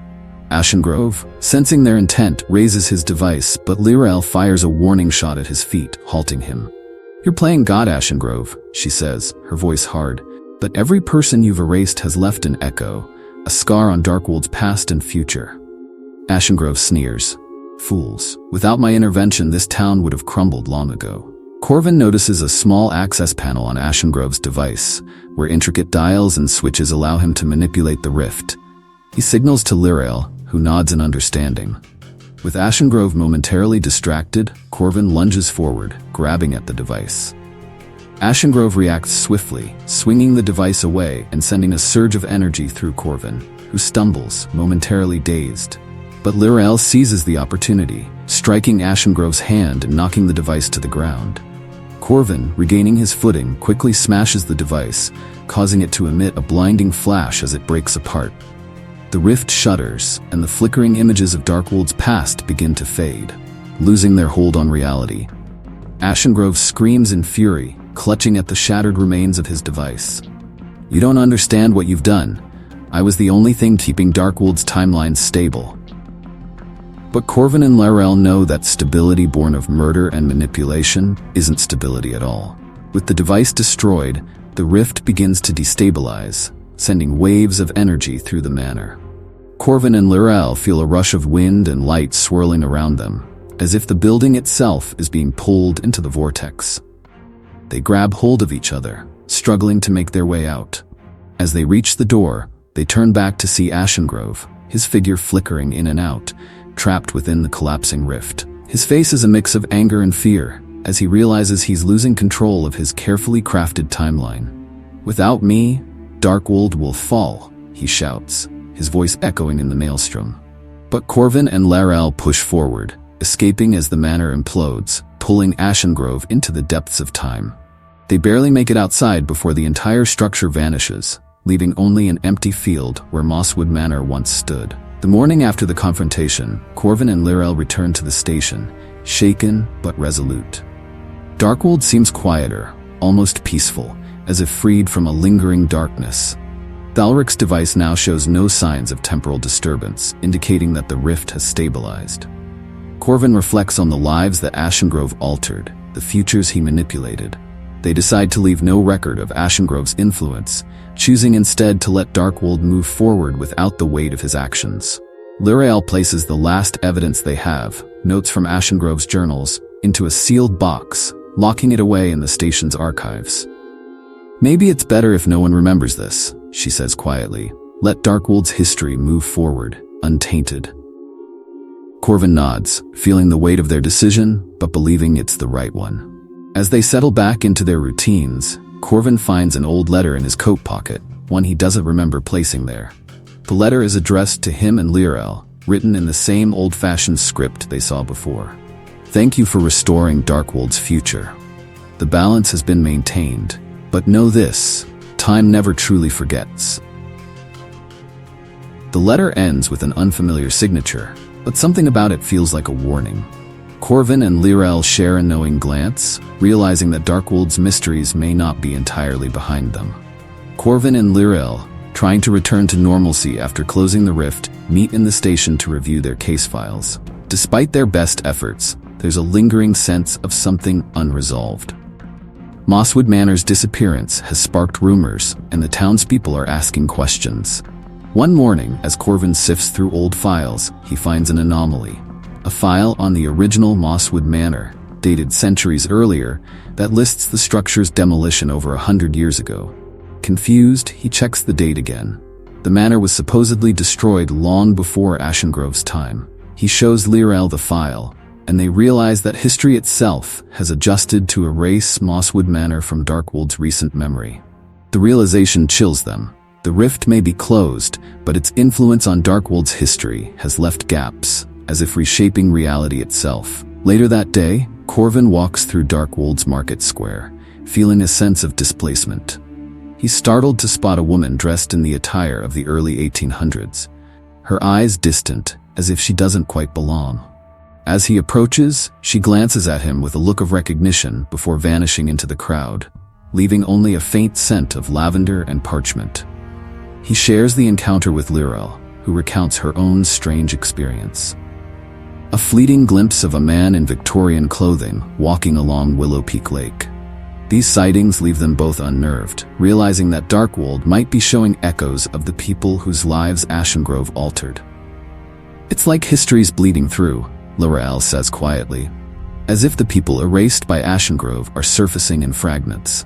Ashengrove, sensing their intent, raises his device, but Laurel fires a warning shot at his feet, halting him. You're playing God, Ashengrove, she says, her voice hard, but every person you've erased has left an echo, a scar on Darkwold's past and future. Ashengrove sneers. Fools. Without my intervention, this town would have crumbled long ago. Corvin notices a small access panel on Ashengrove's device, where intricate dials and switches allow him to manipulate the rift. He signals to Laurel, who nods in understanding. With Ashengrove momentarily distracted, Corvin lunges forward, grabbing at the device. Ashengrove reacts swiftly, swinging the device away and sending a surge of energy through Corvin, who stumbles, momentarily dazed. But Laurel seizes the opportunity, striking Ashengrove's hand and knocking the device to the ground. Corvin, regaining his footing, quickly smashes the device, causing it to emit a blinding flash as it breaks apart. The rift shudders, and the flickering images of Darkwold's past begin to fade, losing their hold on reality. Ashengrove screams in fury, clutching at the shattered remains of his device. You don't understand what you've done. I was the only thing keeping Darkwold's timeline stable. But Corvin and Laurel know that stability born of murder and manipulation isn't stability at all. With the device destroyed, the rift begins to destabilize, sending waves of energy through the manor. Corvin and Laurel feel a rush of wind and light swirling around them, as if the building itself is being pulled into the vortex. They grab hold of each other, struggling to make their way out. As they reach the door, they turn back to see Ashengrove, his figure flickering in and out, trapped within the collapsing rift. His face is a mix of anger and fear, as he realizes he's losing control of his carefully crafted timeline. Without me, Darkwold will fall, he shouts, his voice echoing in the maelstrom. But Corvin and Laurel push forward, escaping as the manor implodes, pulling Ashengrove into the depths of time. They barely make it outside before the entire structure vanishes, leaving only an empty field where Mosswood Manor once stood. The morning after the confrontation, Corvin and Laurel return to the station, shaken but resolute. Darkwold seems quieter, almost peaceful, as if freed from a lingering darkness. Thalric's device now shows no signs of temporal disturbance, indicating that the rift has stabilized. Corvin reflects on the lives that Ashengrove altered, the futures he manipulated. They decide to leave no record of Ashengrove's influence, choosing instead to let Darkwold move forward without the weight of his actions. Laurel places the last evidence they have, notes from Ashengrove's journals, into a sealed box, locking it away in the station's archives. Maybe it's better if no one remembers this, she says quietly. Let Darkwold's history move forward, untainted. Corvin nods, feeling the weight of their decision, but believing it's the right one. As they settle back into their routines, Corvin finds an old letter in his coat pocket, one he doesn't remember placing there. The letter is addressed to him and Lirel, written in the same old-fashioned script they saw before. Thank you for restoring Darkwold's future. The balance has been maintained, but know this, time never truly forgets. The letter ends with an unfamiliar signature, but something about it feels like a warning. Corvin and Lirel share a knowing glance, realizing that Darkwold's mysteries may not be entirely behind them. Corvin and Lirel, trying to return to normalcy after closing the rift, meet in the station to review their case files. Despite their best efforts, there's a lingering sense of something unresolved. Mosswood Manor's disappearance has sparked rumors, and the townspeople are asking questions. One morning, as Corvin sifts through old files, he finds an anomaly. A file on the original Mosswood Manor, dated centuries earlier, that lists the structure's demolition over 100 years ago. Confused, he checks the date again. The manor was supposedly destroyed long before Ashengrove's time. He shows Lirel the file, and they realize that history itself has adjusted to erase Mosswood Manor from Darkwold's recent memory. The realization chills them. The rift may be closed, but its influence on Darkwold's history has left gaps, as if reshaping reality itself. Later that day, Corvin walks through Darkwold's market square, feeling a sense of displacement. He's startled to spot a woman dressed in the attire of the early 1800s, her eyes distant, as if she doesn't quite belong. As he approaches, she glances at him with a look of recognition before vanishing into the crowd, leaving only a faint scent of lavender and parchment. He shares the encounter with Lirel, who recounts her own strange experience. A fleeting glimpse of a man in Victorian clothing walking along Willow Peak Lake. These sightings leave them both unnerved, realizing that Darkwold might be showing echoes of the people whose lives Ashengrove altered. It's like history's bleeding through, Lirel says quietly, as if the people erased by Ashengrove are surfacing in fragments.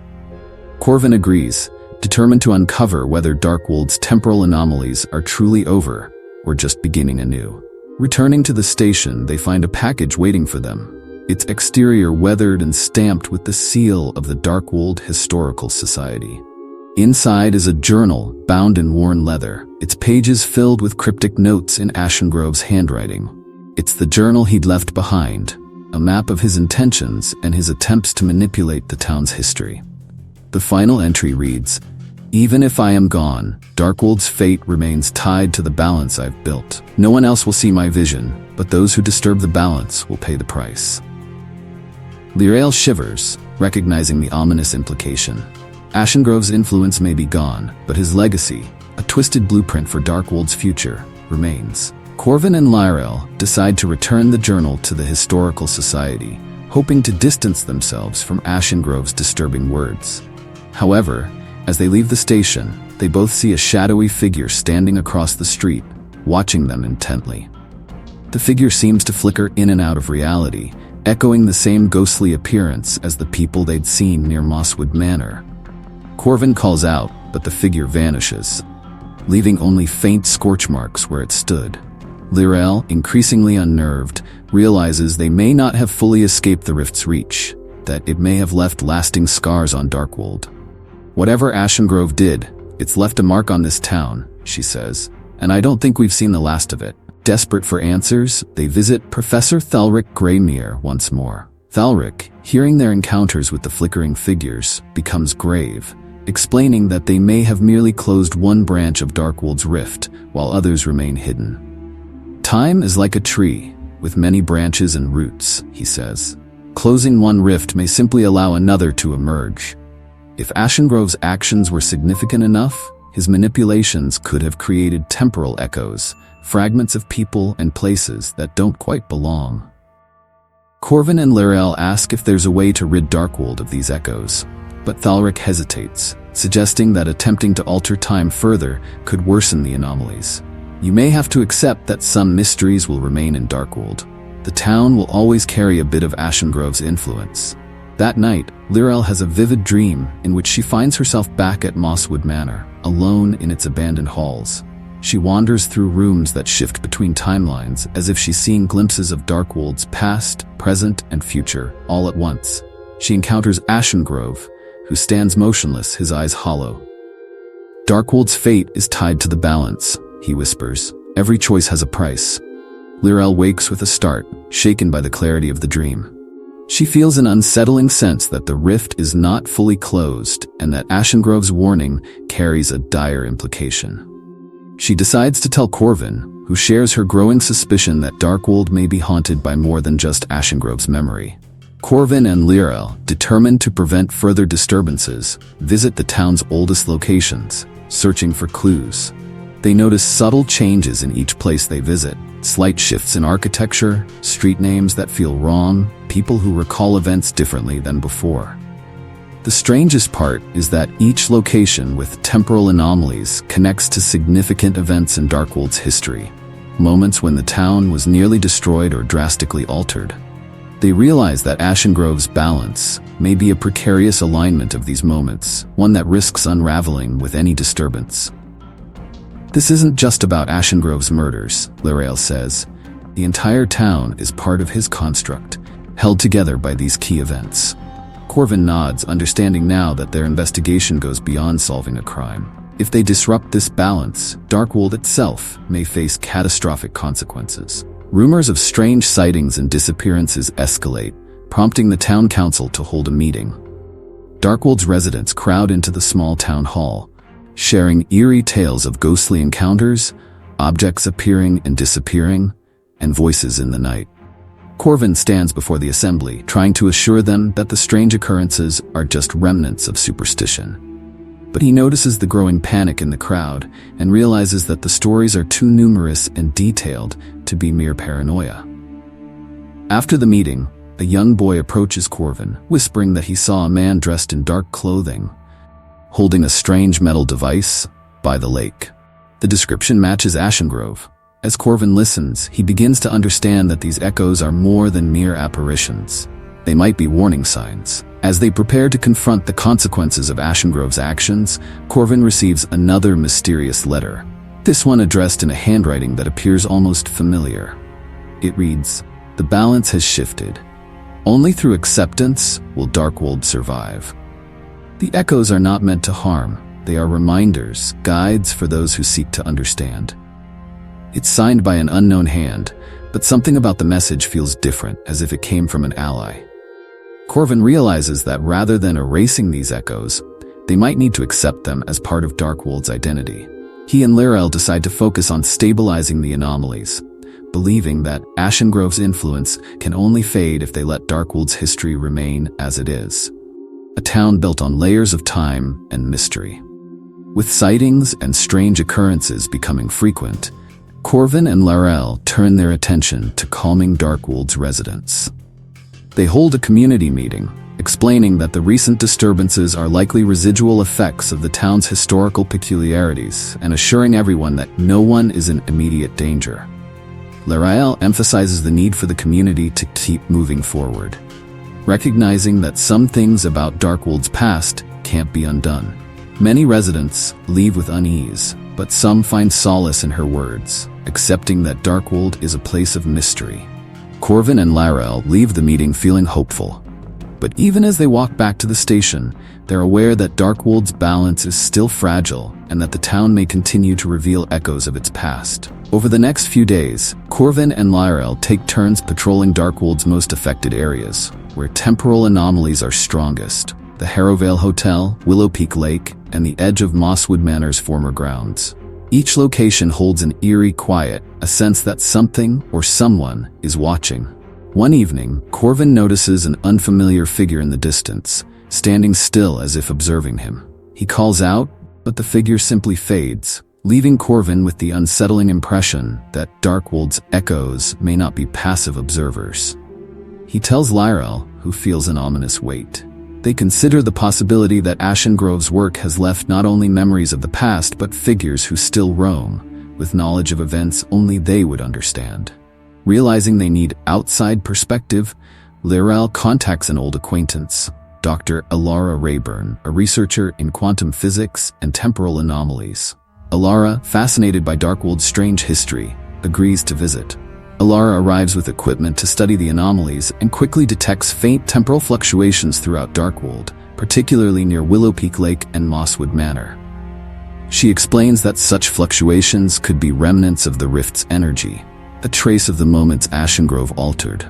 Corvin agrees, determined to uncover whether Darkwold's temporal anomalies are truly over or just beginning anew. Returning to the station, they find a package waiting for them, its exterior weathered and stamped with the seal of the Darkwold Historical Society. Inside is a journal bound in worn leather, its pages filled with cryptic notes in Ashengrove's handwriting. It's the journal he'd left behind, a map of his intentions and his attempts to manipulate the town's history. The final entry reads, "Even if I am gone, Darkwold's fate remains tied to the balance I've built. No one else will see my vision, but those who disturb the balance will pay the price." Lirel shivers, recognizing the ominous implication. Ashengrove's influence may be gone, but his legacy, a twisted blueprint for Darkwold's future, remains. Corvin and Lirel decide to return the journal to the Historical Society, hoping to distance themselves from Ashengrove's disturbing words. However, as they leave the station, they both see a shadowy figure standing across the street, watching them intently. The figure seems to flicker in and out of reality, echoing the same ghostly appearance as the people they'd seen near Mosswood Manor. Corvin calls out, but the figure vanishes, leaving only faint scorch marks where it stood. Lirel, increasingly unnerved, realizes they may not have fully escaped the rift's reach, that it may have left lasting scars on Darkwold. "Whatever Ashengrove did, it's left a mark on this town," she says, "and I don't think we've seen the last of it." Desperate for answers, they visit Professor Thalric Greymere once more. Thalric, hearing their encounters with the flickering figures, becomes grave, explaining that they may have merely closed one branch of Darkwold's rift, while others remain hidden. "Time is like a tree, with many branches and roots," he says. "Closing one rift may simply allow another to emerge. If Ashengrove's actions were significant enough, his manipulations could have created temporal echoes, fragments of people and places that don't quite belong." Corvin and Lirel ask if there's a way to rid Darkwold of these echoes, but Thalric hesitates, suggesting that attempting to alter time further could worsen the anomalies. "You may have to accept that some mysteries will remain in Darkwold. The town will always carry a bit of Ashengrove's influence. That night, Lirel has a vivid dream in which she finds herself back at Mosswood Manor, alone in its abandoned halls. She wanders through rooms that shift between timelines as if she's seeing glimpses of Darkwold's past, present, and future all at once. She encounters Ashengrove, who stands motionless, his eyes hollow. Darkwold's fate is tied to the balance, he whispers. Every choice has a price. Lirel wakes with a start, shaken by the clarity of the dream. She feels an unsettling sense that the rift is not fully closed and that Ashengrove's warning carries a dire implication. She decides to tell Corvin, who shares her growing suspicion that Darkwold may be haunted by more than just Ashengrove's memory. Corvin and Lirel, determined to prevent further disturbances, visit the town's oldest locations, searching for clues. They notice subtle changes in each place they visit, slight shifts in architecture, street names that feel wrong, people who recall events differently than before. The strangest part is that each location with temporal anomalies connects to significant events in Darkwold's history, moments when the town was nearly destroyed or drastically altered. They realize that Ashengrove's balance may be a precarious alignment of these moments, one that risks unraveling with any disturbance. This isn't just about Ashengrove's murders, Lirel says. The entire town is part of his construct, held together by these key events. Corvin nods, understanding now that their investigation goes beyond solving a crime. If they disrupt this balance, Darkwold itself may face catastrophic consequences. Rumors of strange sightings and disappearances escalate, prompting the town council to hold a meeting. Darkwold's residents crowd into the small town hall, sharing eerie tales of ghostly encounters, objects appearing and disappearing, and voices in the night. Corvin stands before the assembly, trying to assure them that the strange occurrences are just remnants of superstition. But he notices the growing panic in the crowd and realizes that the stories are too numerous and detailed to be mere paranoia. After the meeting, a young boy approaches Corvin, whispering that he saw a man dressed in dark clothing, holding a strange metal device by the lake. The description matches Ashengrove. As Corvin listens, he begins to understand that these echoes are more than mere apparitions. They might be warning signs. As they prepare to confront the consequences of Ashengrove's actions, Corvin receives another mysterious letter. This one addressed in a handwriting that appears almost familiar. It reads, "The balance has shifted. Only through acceptance will Darkwold survive." The echoes are not meant to harm. They are reminders, guides for those who seek to understand. It's signed by an unknown hand, but something about the message feels different, as if it came from an ally. Corvin realizes that rather than erasing these echoes, they might need to accept them as part of Darkwold's identity. He and Lirel decide to focus on stabilizing the anomalies, believing that Ashengrove's influence can only fade if they let Darkwold's history remain as it is. A town built on layers of time and mystery. With sightings and strange occurrences becoming frequent, Corvin and Lirel turn their attention to calming Darkwold's residents. They hold a community meeting, explaining that the recent disturbances are likely residual effects of the town's historical peculiarities and assuring everyone that no one is in immediate danger. Lirel emphasizes the need for the community to keep moving forward, recognizing that some things about Darkwold's past can't be undone. Many residents leave with unease, but some find solace in her words, accepting that Darkwold is a place of mystery. Corvin and Lirel leave the meeting feeling hopeful. But even as they walk back to the station, they're aware that Darkwold's balance is still fragile and that the town may continue to reveal echoes of its past. Over the next few days, Corvin and Lirel take turns patrolling Darkwold's most affected areas, where temporal anomalies are strongest: the Harrowvale Hotel, Willow Peak Lake, and the edge of Mosswood Manor's former grounds. Each location holds an eerie quiet, a sense that something or someone is watching. One evening, Corvin notices an unfamiliar figure in the distance, standing still as if observing him. He calls out, but the figure simply fades, leaving Corvin with the unsettling impression that Darkwold's echoes may not be passive observers. He tells Lirel, who feels an ominous weight. They consider the possibility that Ashengrove's work has left not only memories of the past but figures who still roam, with knowledge of events only they would understand. Realizing they need outside perspective, Lirel contacts an old acquaintance, Dr. Alara Rayburn, a researcher in quantum physics and temporal anomalies. Alara, fascinated by Darkwold's strange history, agrees to visit. Alara arrives with equipment to study the anomalies and quickly detects faint temporal fluctuations throughout Darkwold, particularly near Willow Peak Lake and Mosswood Manor. She explains that such fluctuations could be remnants of the rift's energy, a trace of the moments Ashengrove altered.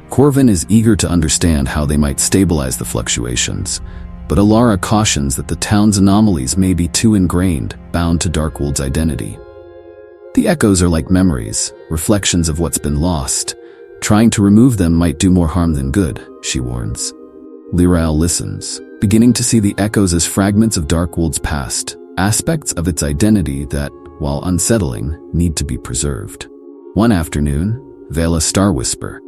Corvin is eager to understand how they might stabilize the fluctuations, but Alara cautions that the town's anomalies may be too ingrained, bound to Darkwold's identity. The echoes are like memories, reflections of what's been lost. Trying to remove them might do more harm than good, she warns. Lirel listens, beginning to see the echoes as fragments of Darkwold's past, aspects of its identity that, while unsettling, need to be preserved. One afternoon, Vela Starwhisper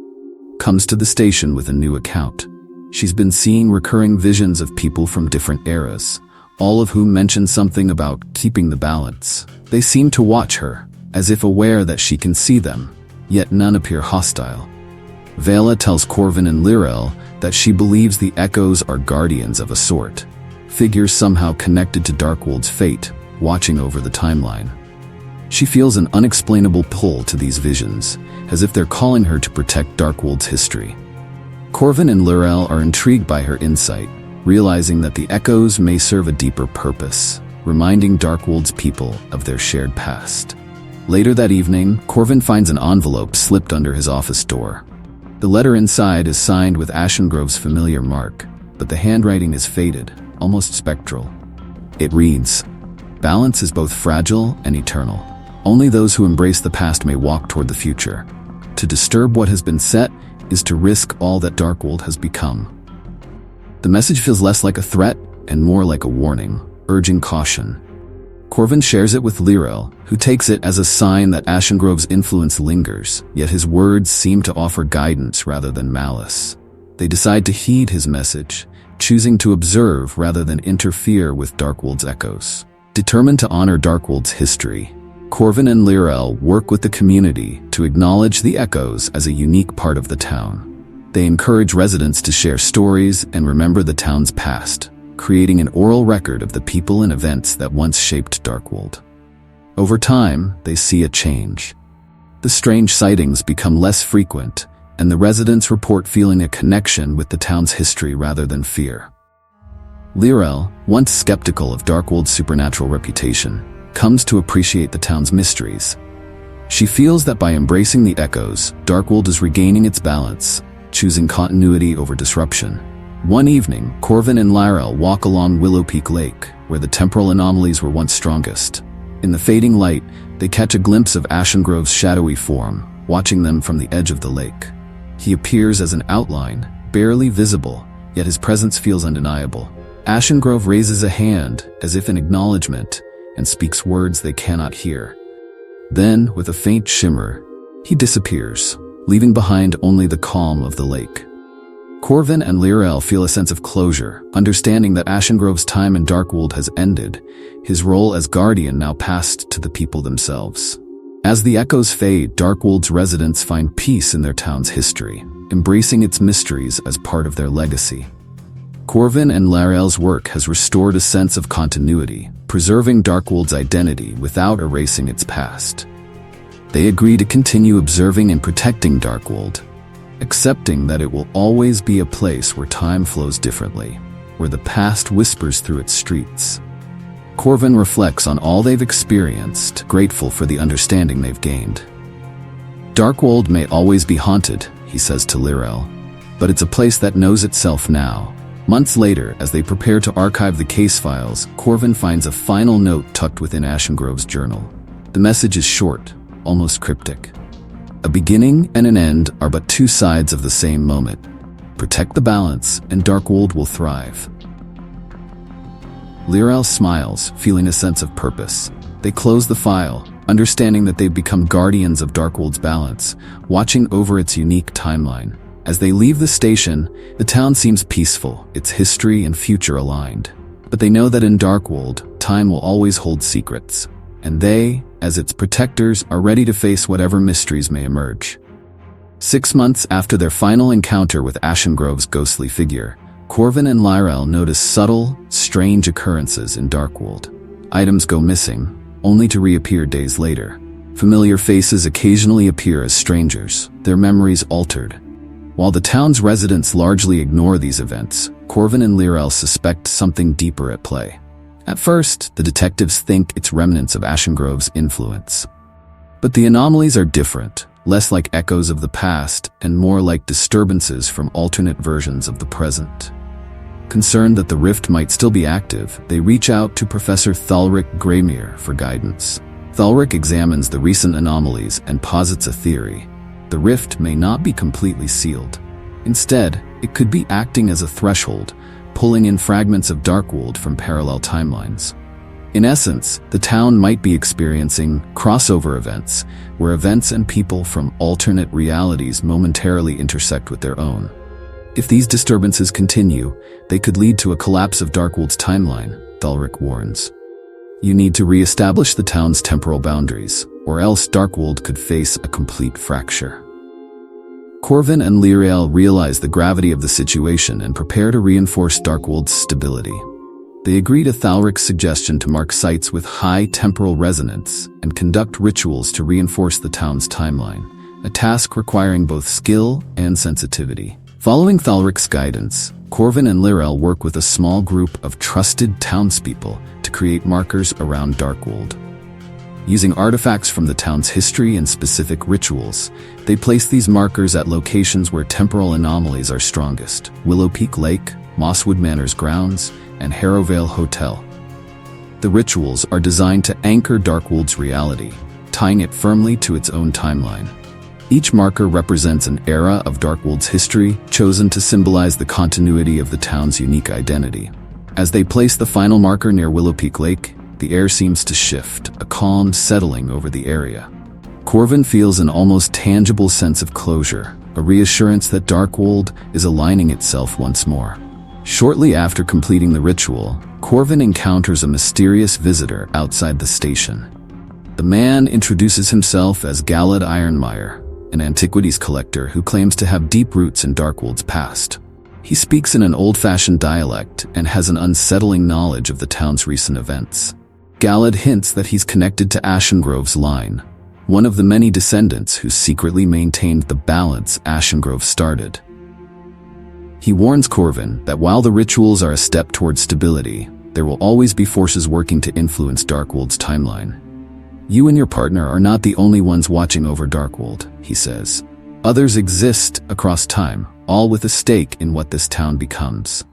comes to the station with a new account. She's been seeing recurring visions of people from different eras, all of whom mention something about keeping the balance. They seem to watch her, as if aware that she can see them, yet none appear hostile. Vela tells Corvin and Lirel that she believes the echoes are guardians of a sort, figures somehow connected to Darkwold's fate, watching over the timeline. She feels an unexplainable pull to these visions, as if they're calling her to protect Darkwold's history. Corvin and Lirel are intrigued by her insight, realizing that the echoes may serve a deeper purpose, reminding Darkwold's people of their shared past. Later that evening, Corvin finds an envelope slipped under his office door. The letter inside is signed with Ashengrove's familiar mark, but the handwriting is faded, almost spectral. It reads, "Balance is both fragile and eternal. Only those who embrace the past may walk toward the future. To disturb what has been set is to risk all that Darkwold has become." The message feels less like a threat and more like a warning, urging caution. Corvin shares it with Lirel, who takes it as a sign that Ashengrove's influence lingers, yet his words seem to offer guidance rather than malice. They decide to heed his message, choosing to observe rather than interfere with Darkwold's echoes. Determined to honor Darkwold's history, Corvin and Lirel work with the community to acknowledge the echoes as a unique part of the town. They encourage residents to share stories and remember the town's past, creating an oral record of the people and events that once shaped Darkwold. Over time, they see a change. The strange sightings become less frequent, and the residents report feeling a connection with the town's history rather than fear. Lirel, once skeptical of Darkwold's supernatural reputation, comes to appreciate the town's mysteries. She feels that by embracing the echoes, Darkwold is regaining its balance, choosing continuity over disruption. One evening, Corvin and Lirel walk along Willow Peak Lake, where the temporal anomalies were once strongest. In the fading light, they catch a glimpse of Ashengrove's shadowy form, watching them from the edge of the lake. He appears as an outline, barely visible, yet his presence feels undeniable. Ashengrove raises a hand, as if in acknowledgement, and speaks words they cannot hear. Then, with a faint shimmer, he disappears, leaving behind only the calm of the lake. Corvin and Lirel feel a sense of closure, understanding that Ashengrove's time in Darkwold has ended, his role as guardian now passed to the people themselves. As the echoes fade, Darkwold's residents find peace in their town's history, embracing its mysteries as part of their legacy. Corvin and Lirel's work has restored a sense of continuity, preserving Darkwold's identity without erasing its past. They agree to continue observing and protecting Darkwold, accepting that it will always be a place where time flows differently, where the past whispers through its streets. Corvin reflects on all they've experienced, grateful for the understanding they've gained. Darkwold may always be haunted, he says to Lirel, but it's a place that knows itself now. Months later, as they prepare to archive the case files, Corvin finds a final note tucked within Ashengrove's journal. The message is short, almost cryptic. A beginning and an end are but two sides of the same moment. Protect the balance, and Darkwold will thrive. Lirel smiles, feeling a sense of purpose. They close the file, understanding that they've become guardians of Darkwold's balance, watching over its unique timeline. As they leave the station, the town seems peaceful, its history and future aligned. But they know that in Darkwold, time will always hold secrets, and they, as its protectors, are ready to face whatever mysteries may emerge. 6 months after their final encounter with Ashengrove's ghostly figure, Corvin and Lyrel notice subtle, strange occurrences in Darkwold. Items go missing, only to reappear days later. Familiar faces occasionally appear as strangers, their memories altered. While the town's residents largely ignore these events, Corvin and Lyrel suspect something deeper at play. At first, the detectives think it's remnants of Ashengrove's influence. But the anomalies are different, less like echoes of the past and more like disturbances from alternate versions of the present. Concerned that the rift might still be active, they reach out to Professor Thalric Greymere for guidance. Thalric examines the recent anomalies and posits a theory. The rift may not be completely sealed. Instead, it could be acting as a threshold, pulling in fragments of Darkwold from parallel timelines. In essence, the town might be experiencing crossover events, where events and people from alternate realities momentarily intersect with their own. If these disturbances continue, they could lead to a collapse of Darkwold's timeline, Thalric warns. You need to re-establish the town's temporal boundaries, or else Darkwold could face a complete fracture. Corvin and Lyrel realize the gravity of the situation and prepare to reinforce Darkwold's stability. They agree to Thalric's suggestion to mark sites with high temporal resonance and conduct rituals to reinforce the town's timeline, a task requiring both skill and sensitivity. Following Thalric's guidance, Corvin and Lyrel work with a small group of trusted townspeople to create markers around Darkwold. Using artifacts from the town's history and specific rituals, they place these markers at locations where temporal anomalies are strongest: Willow Peak Lake, Mosswood Manor's grounds, and Harrowvale Hotel. The rituals are designed to anchor Darkwold's reality, tying it firmly to its own timeline. Each marker represents an era of Darkwold's history, chosen to symbolize the continuity of the town's unique identity. As they place the final marker near Willow Peak Lake, the air seems to shift, a calm settling over the area. Corvin feels an almost tangible sense of closure, a reassurance that Darkwold is aligning itself once more. Shortly after completing the ritual, Corvin encounters a mysterious visitor outside the station. The man introduces himself as Galad Ironmire, an antiquities collector who claims to have deep roots in Darkwold's past. He speaks in an old-fashioned dialect and has an unsettling knowledge of the town's recent events. Galad hints that he's connected to Ashengrove's line, one of the many descendants who secretly maintained the balance Ashengrove started. He warns Corvin that while the rituals are a step towards stability, there will always be forces working to influence Darkwold's timeline. You and your partner are not the only ones watching over Darkwold, he says. Others exist across time, all with a stake in what this town becomes.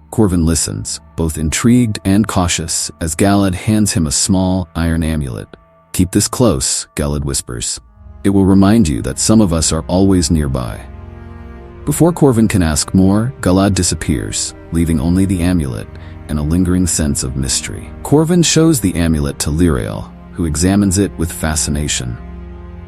Corvin listens, both intrigued and cautious, as Galad hands him a small iron amulet. Keep this close, Galad whispers. It will remind you that some of us are always nearby. Before Corvin can ask more, Galad disappears, leaving only the amulet and a lingering sense of mystery. Corvin shows the amulet to Lyrel, who examines it with fascination.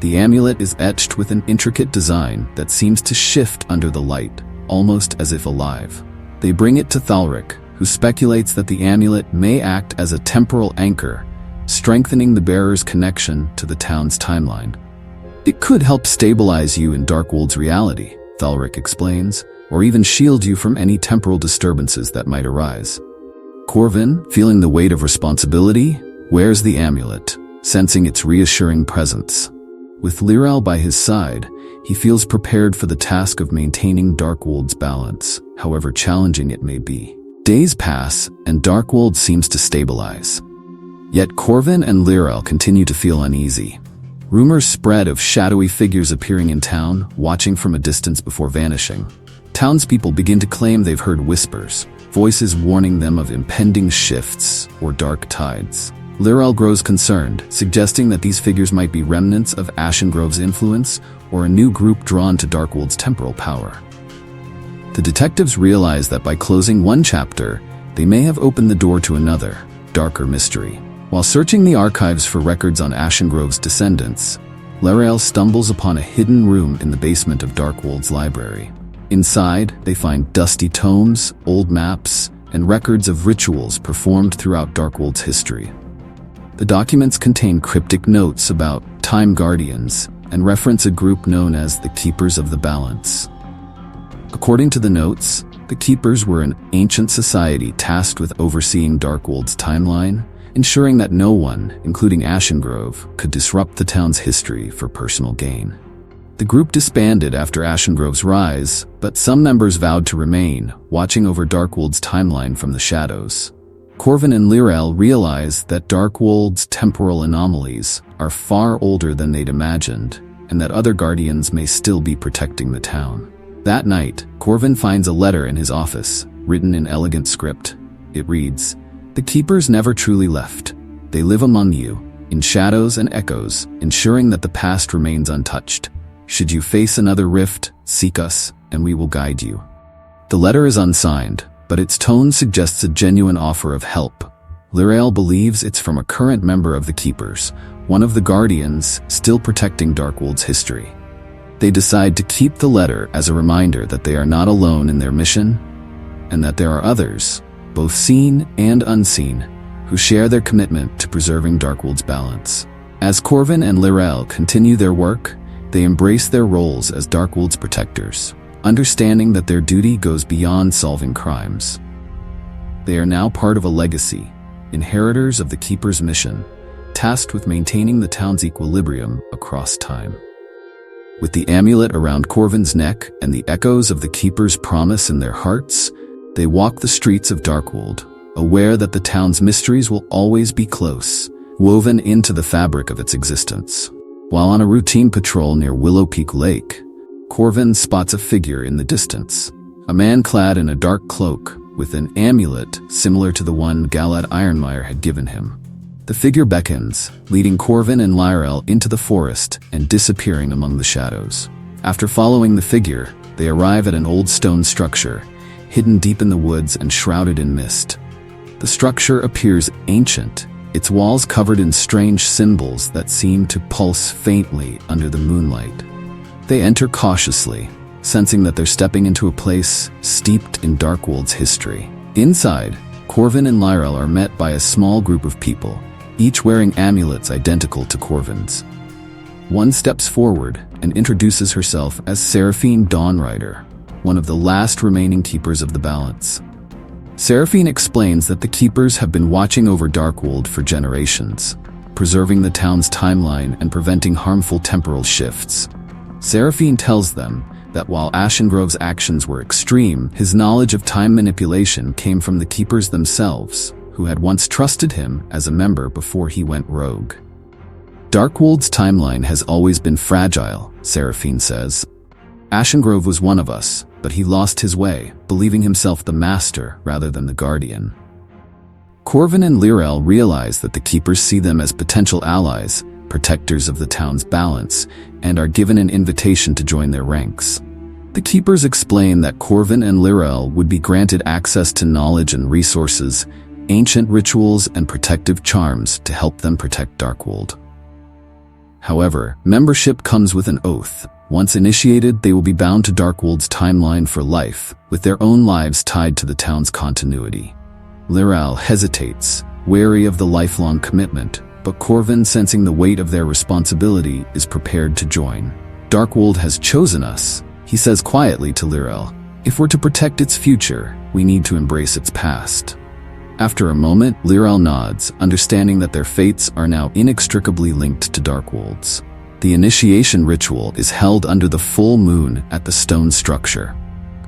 The amulet is etched with an intricate design that seems to shift under the light, almost as if alive. They bring it to Thalric, who speculates that the amulet may act as a temporal anchor, strengthening the bearer's connection to the town's timeline. It could help stabilize you in Darkwold's reality, Thalric explains, or even shield you from any temporal disturbances that might arise. Corvin, feeling the weight of responsibility, wears the amulet, sensing its reassuring presence. With Lyrel by his side, he feels prepared for the task of maintaining Darkwold's balance, however challenging it may be. Days pass, and Darkwold seems to stabilize. Yet Corvin and Lyrel continue to feel uneasy. Rumors spread of shadowy figures appearing in town, watching from a distance before vanishing. Townspeople begin to claim they've heard whispers, voices warning them of impending shifts or dark tides. Lyrel grows concerned, suggesting that these figures might be remnants of Ashengrove's influence or a new group drawn to Darkwold's temporal power. The detectives realize that by closing one chapter, they may have opened the door to another, darker mystery. While searching the archives for records on Ashengrove's descendants, Lyrel stumbles upon a hidden room in the basement of Darkwold's library. Inside, they find dusty tomes, old maps, and records of rituals performed throughout Darkwold's history. The documents contain cryptic notes about time guardians, and reference a group known as the Keepers of the Balance. According to the notes, the Keepers were an ancient society tasked with overseeing Darkwold's timeline, ensuring that no one, including Ashengrove, could disrupt the town's history for personal gain. The group disbanded after Ashengrove's rise, but some members vowed to remain, watching over Darkwold's timeline from the shadows. Corvin and Lyrel realize that Darkwold's temporal anomalies are far older than they'd imagined, and that other guardians may still be protecting the town. That night, Corvin finds a letter in his office, written in elegant script. It reads, "The Keepers never truly left. They live among you, in shadows and echoes, ensuring that the past remains untouched. Should you face another rift, seek us, and we will guide you." The letter is unsigned, but its tone suggests a genuine offer of help. Lyrel believes it's from a current member of the Keepers, one of the Guardians still protecting Darkwold's history. They decide to keep the letter as a reminder that they are not alone in their mission, and that there are others, both seen and unseen, who share their commitment to preserving Darkwold's balance. As Corvin and Lyrel continue their work, they embrace their roles as Darkwold's protectors, understanding that their duty goes beyond solving crimes. They are now part of a legacy, inheritors of the Keeper's mission, tasked with maintaining the town's equilibrium across time. With the amulet around Corvin's neck and the echoes of the Keeper's promise in their hearts, they walk the streets of Darkwold, aware that the town's mysteries will always be close, woven into the fabric of its existence. While on a routine patrol near Willow Peak Lake, Corvin spots a figure in the distance, a man clad in a dark cloak with an amulet similar to the one Galad Ironmire had given him. The figure beckons, leading Corvin and Lyrel into the forest and disappearing among the shadows. After following the figure, they arrive at an old stone structure, hidden deep in the woods and shrouded in mist. The structure appears ancient, its walls covered in strange symbols that seem to pulse faintly under the moonlight. They enter cautiously, sensing that they're stepping into a place steeped in Darkwold's history. Inside, Corvin and Lyrel are met by a small group of people, each wearing amulets identical to Corvin's. One steps forward and introduces herself as Seraphine Dawnrider, one of the last remaining Keepers of the Balance. Seraphine explains that the Keepers have been watching over Darkwold for generations, preserving the town's timeline and preventing harmful temporal shifts. Seraphine tells them that while Ashengrove's actions were extreme, his knowledge of time manipulation came from the Keepers themselves, who had once trusted him as a member before he went rogue. Darkwold's timeline has always been fragile, Seraphine says. Ashengrove was one of us, but he lost his way, believing himself the master rather than the guardian. Corvin and Lyrel realize that the Keepers see them as potential allies, protectors of the town's balance, and are given an invitation to join their ranks. The Keepers explain that Corvin and Lyrel would be granted access to knowledge and resources, ancient rituals and protective charms to help them protect Darkwold. However, membership comes with an oath. Once initiated, they will be bound to Darkwold's timeline for life, with their own lives tied to the town's continuity. Lyrel hesitates, wary of the lifelong commitment, but Corvin, sensing the weight of their responsibility, is prepared to join. Darkwold has chosen us, he says quietly to Lyrel. If we're to protect its future, we need to embrace its past. After a moment, Lyrel nods, understanding that their fates are now inextricably linked to Darkwold's. The initiation ritual is held under the full moon at the stone structure.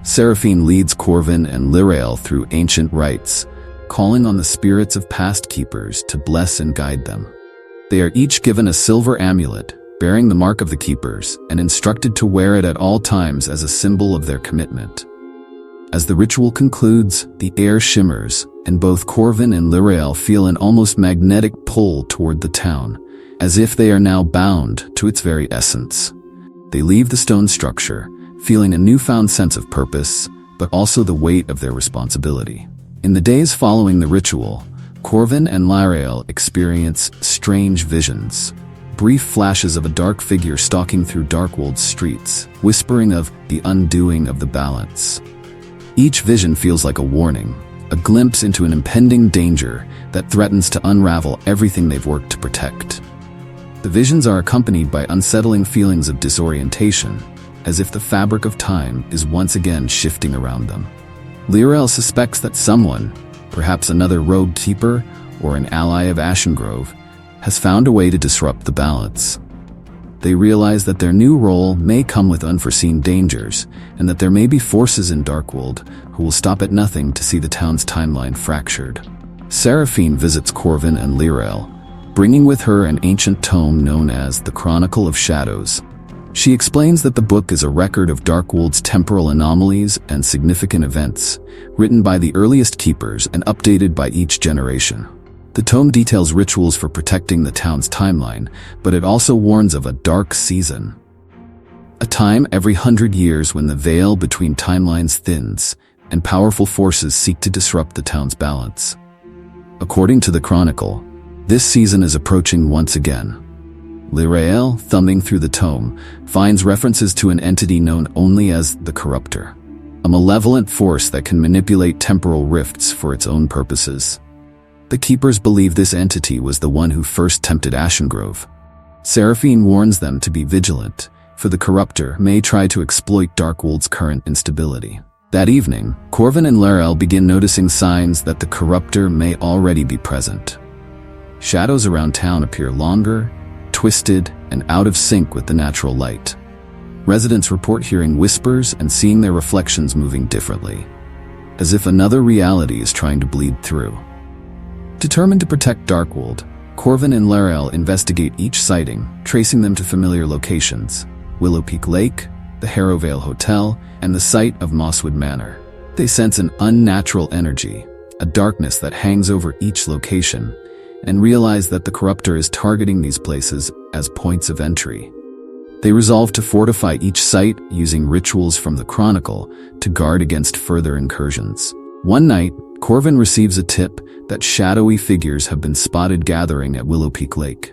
Seraphine leads Corvin and Lyrel through ancient rites, calling on the spirits of past Keepers to bless and guide them. They are each given a silver amulet, bearing the mark of the Keepers, and instructed to wear it at all times as a symbol of their commitment. As the ritual concludes, the air shimmers, and both Corvin and Lyrel feel an almost magnetic pull toward the town, as if they are now bound to its very essence. They leave the stone structure, feeling a newfound sense of purpose, but also the weight of their responsibility. In the days following the ritual, Corvin and Lyrel experience strange visions. Brief flashes of a dark figure stalking through Darkwold's streets, whispering of the undoing of the balance. Each vision feels like a warning, a glimpse into an impending danger that threatens to unravel everything they've worked to protect. The visions are accompanied by unsettling feelings of disorientation, as if the fabric of time is once again shifting around them. Lirael suspects that someone, perhaps another rogue keeper or an ally of Ashengrove, has found a way to disrupt the balance. They realize that their new role may come with unforeseen dangers, and that there may be forces in Darkwold who will stop at nothing to see the town's timeline fractured. Seraphine visits Corvin and Lirael, bringing with her an ancient tome known as the Chronicle of Shadows. She explains that the book is a record of Darkwold's temporal anomalies and significant events, written by the earliest keepers and updated by each generation. The tome details rituals for protecting the town's timeline, but it also warns of a dark season. A time every 100 years when the veil between timelines thins, and powerful forces seek to disrupt the town's balance. According to the Chronicle, this season is approaching once again. Lirael, thumbing through the tome, finds references to an entity known only as the Corruptor, a malevolent force that can manipulate temporal rifts for its own purposes. The Keepers believe this entity was the one who first tempted Ashengrove. Seraphine warns them to be vigilant, for the Corruptor may try to exploit Darkwold's current instability. That evening, Corvin and Lirael begin noticing signs that the Corruptor may already be present. Shadows around town appear longer, twisted, and out of sync with the natural light. Residents report hearing whispers and seeing their reflections moving differently, as if another reality is trying to bleed through. Determined to protect Darkwold, Corvin and Lirael investigate each sighting, tracing them to familiar locations: Willow Peak Lake, the Harrowvale Hotel, and the site of Mosswood Manor. They sense an unnatural energy, a darkness that hangs over each location, and realize that the Corruptor is targeting these places as points of entry. They resolve to fortify each site using rituals from the Chronicle to guard against further incursions. One night, Corvin receives a tip that shadowy figures have been spotted gathering at Willow Peak Lake.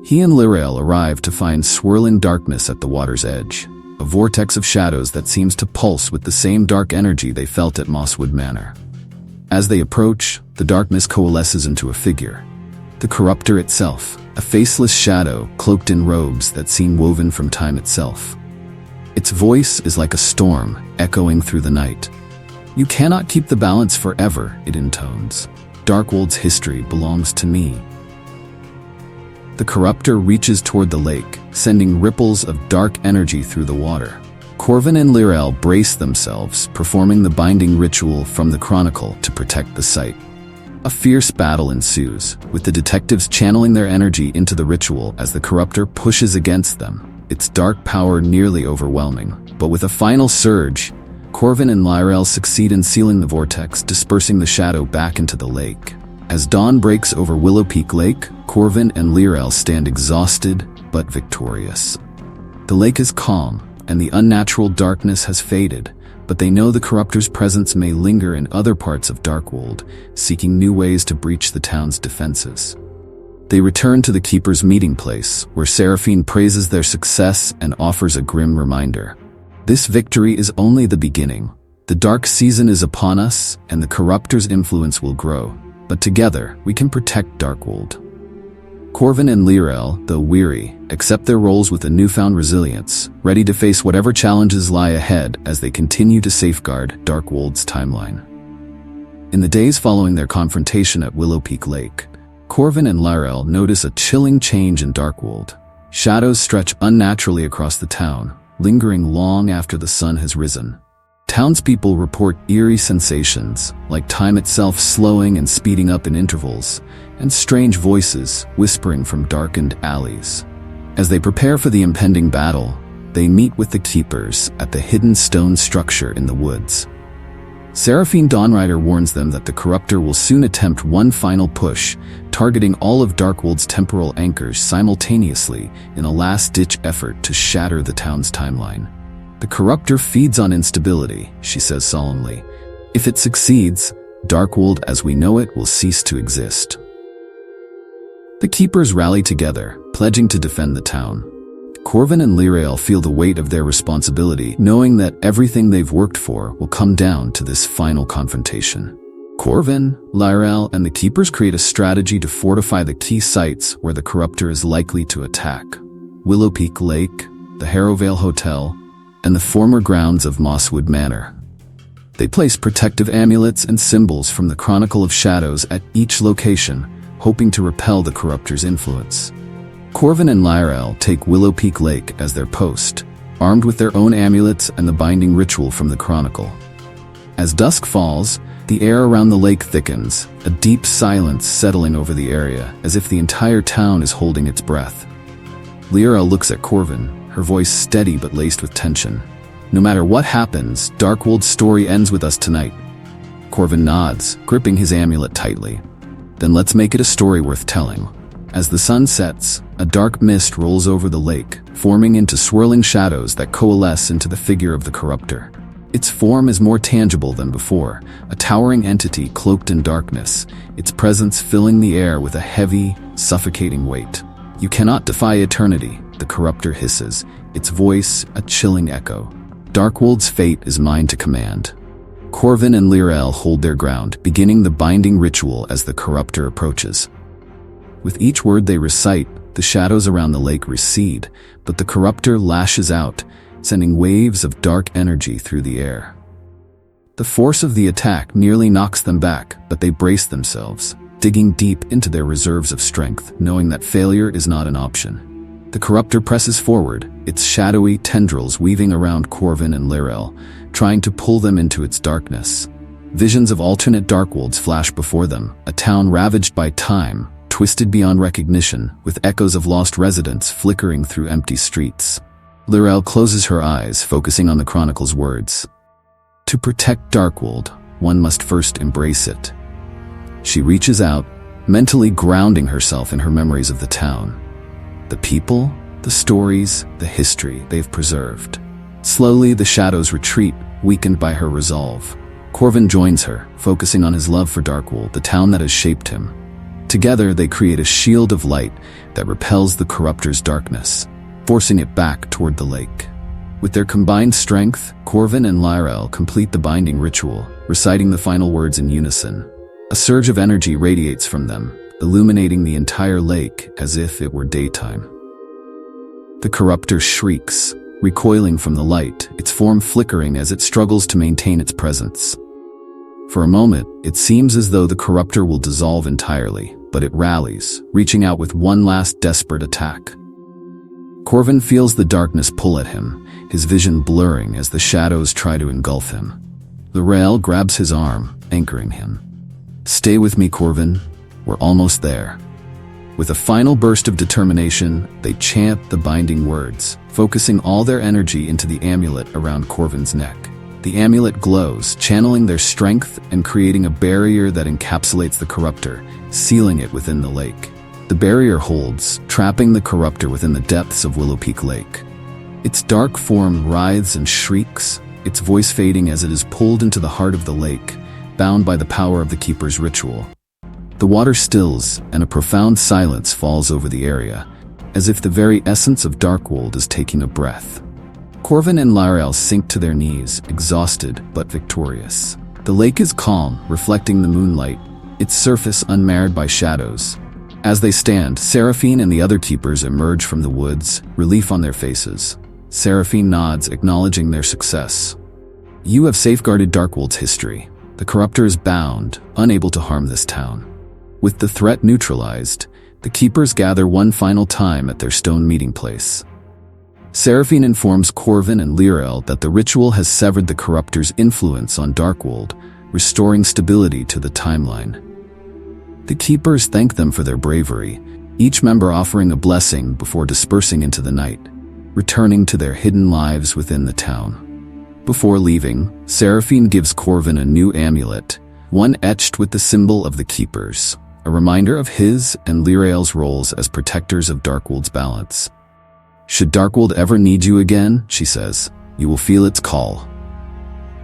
He and Lirael arrive to find swirling darkness at the water's edge, a vortex of shadows that seems to pulse with the same dark energy they felt at Mosswood Manor. As they approach, the darkness coalesces into a figure: the Corruptor itself, a faceless shadow cloaked in robes that seem woven from time itself. Its voice is like a storm, echoing through the night. "You cannot keep the balance forever," it intones. "Darkwold's history belongs to me." The Corruptor reaches toward the lake, sending ripples of dark energy through the water. Corvin and Lirael brace themselves, performing the binding ritual from the Chronicle to protect the site. A fierce battle ensues, with the detectives channeling their energy into the ritual as the Corruptor pushes against them, its dark power nearly overwhelming. But with a final surge, Corvin and Lirael succeed in sealing the vortex, dispersing the shadow back into the lake. As dawn breaks over Willow Peak Lake, Corvin and Lirael stand exhausted but victorious. The lake is calm, and the unnatural darkness has faded, but they know the Corruptor's presence may linger in other parts of Darkwold, seeking new ways to breach the town's defenses. They return to the Keeper's meeting place, where Seraphine praises their success and offers a grim reminder. This victory is only the beginning. The dark season is upon us, and the Corruptor's influence will grow. But together, we can protect Darkwold. Corvin and Lirael, though weary, accept their roles with a newfound resilience, ready to face whatever challenges lie ahead as they continue to safeguard Darkwold's timeline. In the days following their confrontation at Willow Peak Lake, Corvin and Lirael notice a chilling change in Darkwold. Shadows stretch unnaturally across the town, lingering long after the sun has risen. Townspeople report eerie sensations, like time itself slowing and speeding up in intervals, and strange voices whispering from darkened alleys. As they prepare for the impending battle, they meet with the Keepers at the hidden stone structure in the woods. Seraphine Dawnrider warns them that the Corruptor will soon attempt one final push, targeting all of Darkwold's temporal anchors simultaneously in a last-ditch effort to shatter the town's timeline. "The Corruptor feeds on instability," she says solemnly. "If it succeeds, Darkwold as we know it will cease to exist." The Keepers rally together, pledging to defend the town. Corvin and Lirael feel the weight of their responsibility, knowing that everything they've worked for will come down to this final confrontation. Corvin, Lyrel, and the Keepers create a strategy to fortify the key sites where the Corruptor is likely to attack: Willow Peak Lake, the Harrowvale Hotel, and the former grounds of Mosswood Manor. They place protective amulets and symbols from the Chronicle of Shadows at each location, hoping to repel the Corruptor's influence. Corvin and Lyrel take Willow Peak Lake as their post, armed with their own amulets and the binding ritual from the Chronicle. As dusk falls, the air around the lake thickens, a deep silence settling over the area, as if the entire town is holding its breath. Lyrel looks at Corvin, her voice steady but laced with tension. "No matter what happens, Darkwold's story ends with us tonight." Corvin nods, gripping his amulet tightly. "Then let's make it a story worth telling." As the sun sets, a dark mist rolls over the lake, forming into swirling shadows that coalesce into the figure of the Corruptor. Its form is more tangible than before, a towering entity cloaked in darkness, its presence filling the air with a heavy, suffocating weight. "You cannot defy eternity," the Corruptor hisses, its voice a chilling echo. "Darkwold's fate is mine to command." Corvin and Lyrel hold their ground, beginning the binding ritual as the Corruptor approaches. With each word they recite, the shadows around the lake recede, but the Corruptor lashes out, sending waves of dark energy through the air. The force of the attack nearly knocks them back, but they brace themselves, digging deep into their reserves of strength, knowing that failure is not an option. The Corruptor presses forward, its shadowy tendrils weaving around Corvin and Lyrel, trying to pull them into its darkness. Visions of alternate Darkworlds flash before them, a town ravaged by time, twisted beyond recognition, with echoes of lost residents flickering through empty streets. Lyrel closes her eyes, focusing on the Chronicle's words. "To protect Darkwold, one must first embrace it." She reaches out, mentally grounding herself in her memories of the town. The people, the stories, the history they've preserved. Slowly, the shadows retreat, weakened by her resolve. Corvin joins her, focusing on his love for Darkwold, the town that has shaped him. Together, they create a shield of light that repels the Corruptor's darkness, forcing it back toward the lake. With their combined strength, Corvin and Lyrel complete the binding ritual, reciting the final words in unison. A surge of energy radiates from them, illuminating the entire lake as if it were daytime. The Corruptor shrieks, recoiling from the light, its form flickering as it struggles to maintain its presence. For a moment, it seems as though the Corruptor will dissolve entirely, but it rallies, reaching out with one last desperate attack. Corvin feels the darkness pull at him, his vision blurring as the shadows try to engulf him. Lyrel grabs his arm, anchoring him. "Stay with me, Corvin. We're almost there." With a final burst of determination, they chant the binding words, focusing all their energy into the amulet around Corvin's neck. The amulet glows, channeling their strength and creating a barrier that encapsulates the Corruptor, sealing it within the lake. The barrier holds, trapping the Corruptor within the depths of Willow Peak Lake. Its dark form writhes and shrieks, its voice fading as it is pulled into the heart of the lake, bound by the power of the Keeper's ritual. The water stills, and a profound silence falls over the area, as if the very essence of Darkwold is taking a breath. Corvin and Lyrel sink to their knees, exhausted but victorious. The lake is calm, reflecting the moonlight, its surface unmarred by shadows. As they stand, Seraphine and the other Keepers emerge from the woods, relief on their faces. Seraphine nods, acknowledging their success. "You have safeguarded Darkwold's history. The Corruptor is bound, unable to harm this town." With the threat neutralized, the Keepers gather one final time at their stone meeting place. Seraphine informs Corvin and Lyrel that the ritual has severed the Corruptor's influence on Darkwold, restoring stability to the timeline. The Keepers thank them for their bravery, each member offering a blessing before dispersing into the night, returning to their hidden lives within the town. Before leaving, Seraphine gives Corvin a new amulet, one etched with the symbol of the Keepers, a reminder of his and Lyrel's roles as protectors of Darkwold's balance. "Should Darkwold ever need you again," she says, "you will feel its call."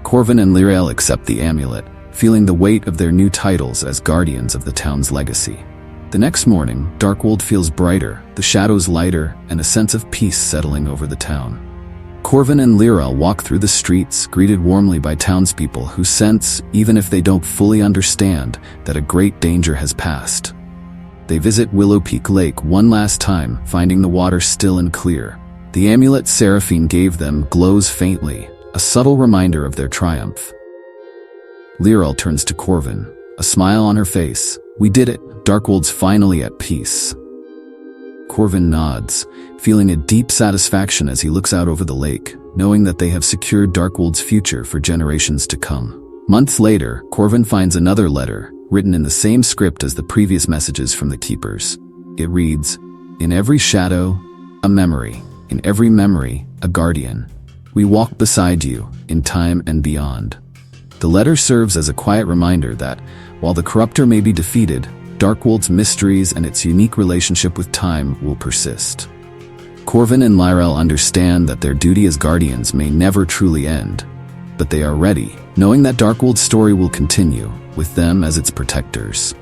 Corvin and Lyrel accept the amulet, feeling the weight of their new titles as guardians of the town's legacy. The next morning, Darkwold feels brighter, the shadows lighter, and a sense of peace settling over the town. Corvin and Lyrel walk through the streets, greeted warmly by townspeople who sense, even if they don't fully understand, that a great danger has passed. They visit Willow Peak Lake one last time, finding the water still and clear. The amulet Seraphine gave them glows faintly, a subtle reminder of their triumph. Lyrel turns to Corvin, a smile on her face. "We did it. Darkwold's finally at peace." Corvin nods, feeling a deep satisfaction as he looks out over the lake, knowing that they have secured Darkwold's future for generations to come. Months later, Corvin finds another letter, written in the same script as the previous messages from the Keepers. It reads, "In every shadow, a memory. In every memory, a guardian. We walk beside you, in time and beyond." The letter serves as a quiet reminder that, while the Corruptor may be defeated, Darkwold's mysteries and its unique relationship with time will persist. Corvin and Lyrel understand that their duty as guardians may never truly end, but they are ready, knowing that Darkwold's story will continue, with them as its protectors.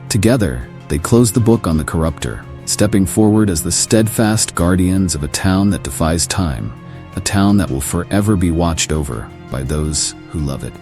Together, they close the book on the Corruptor, stepping forward as the steadfast guardians of a town that defies time, a town that will forever be watched over by those who love it.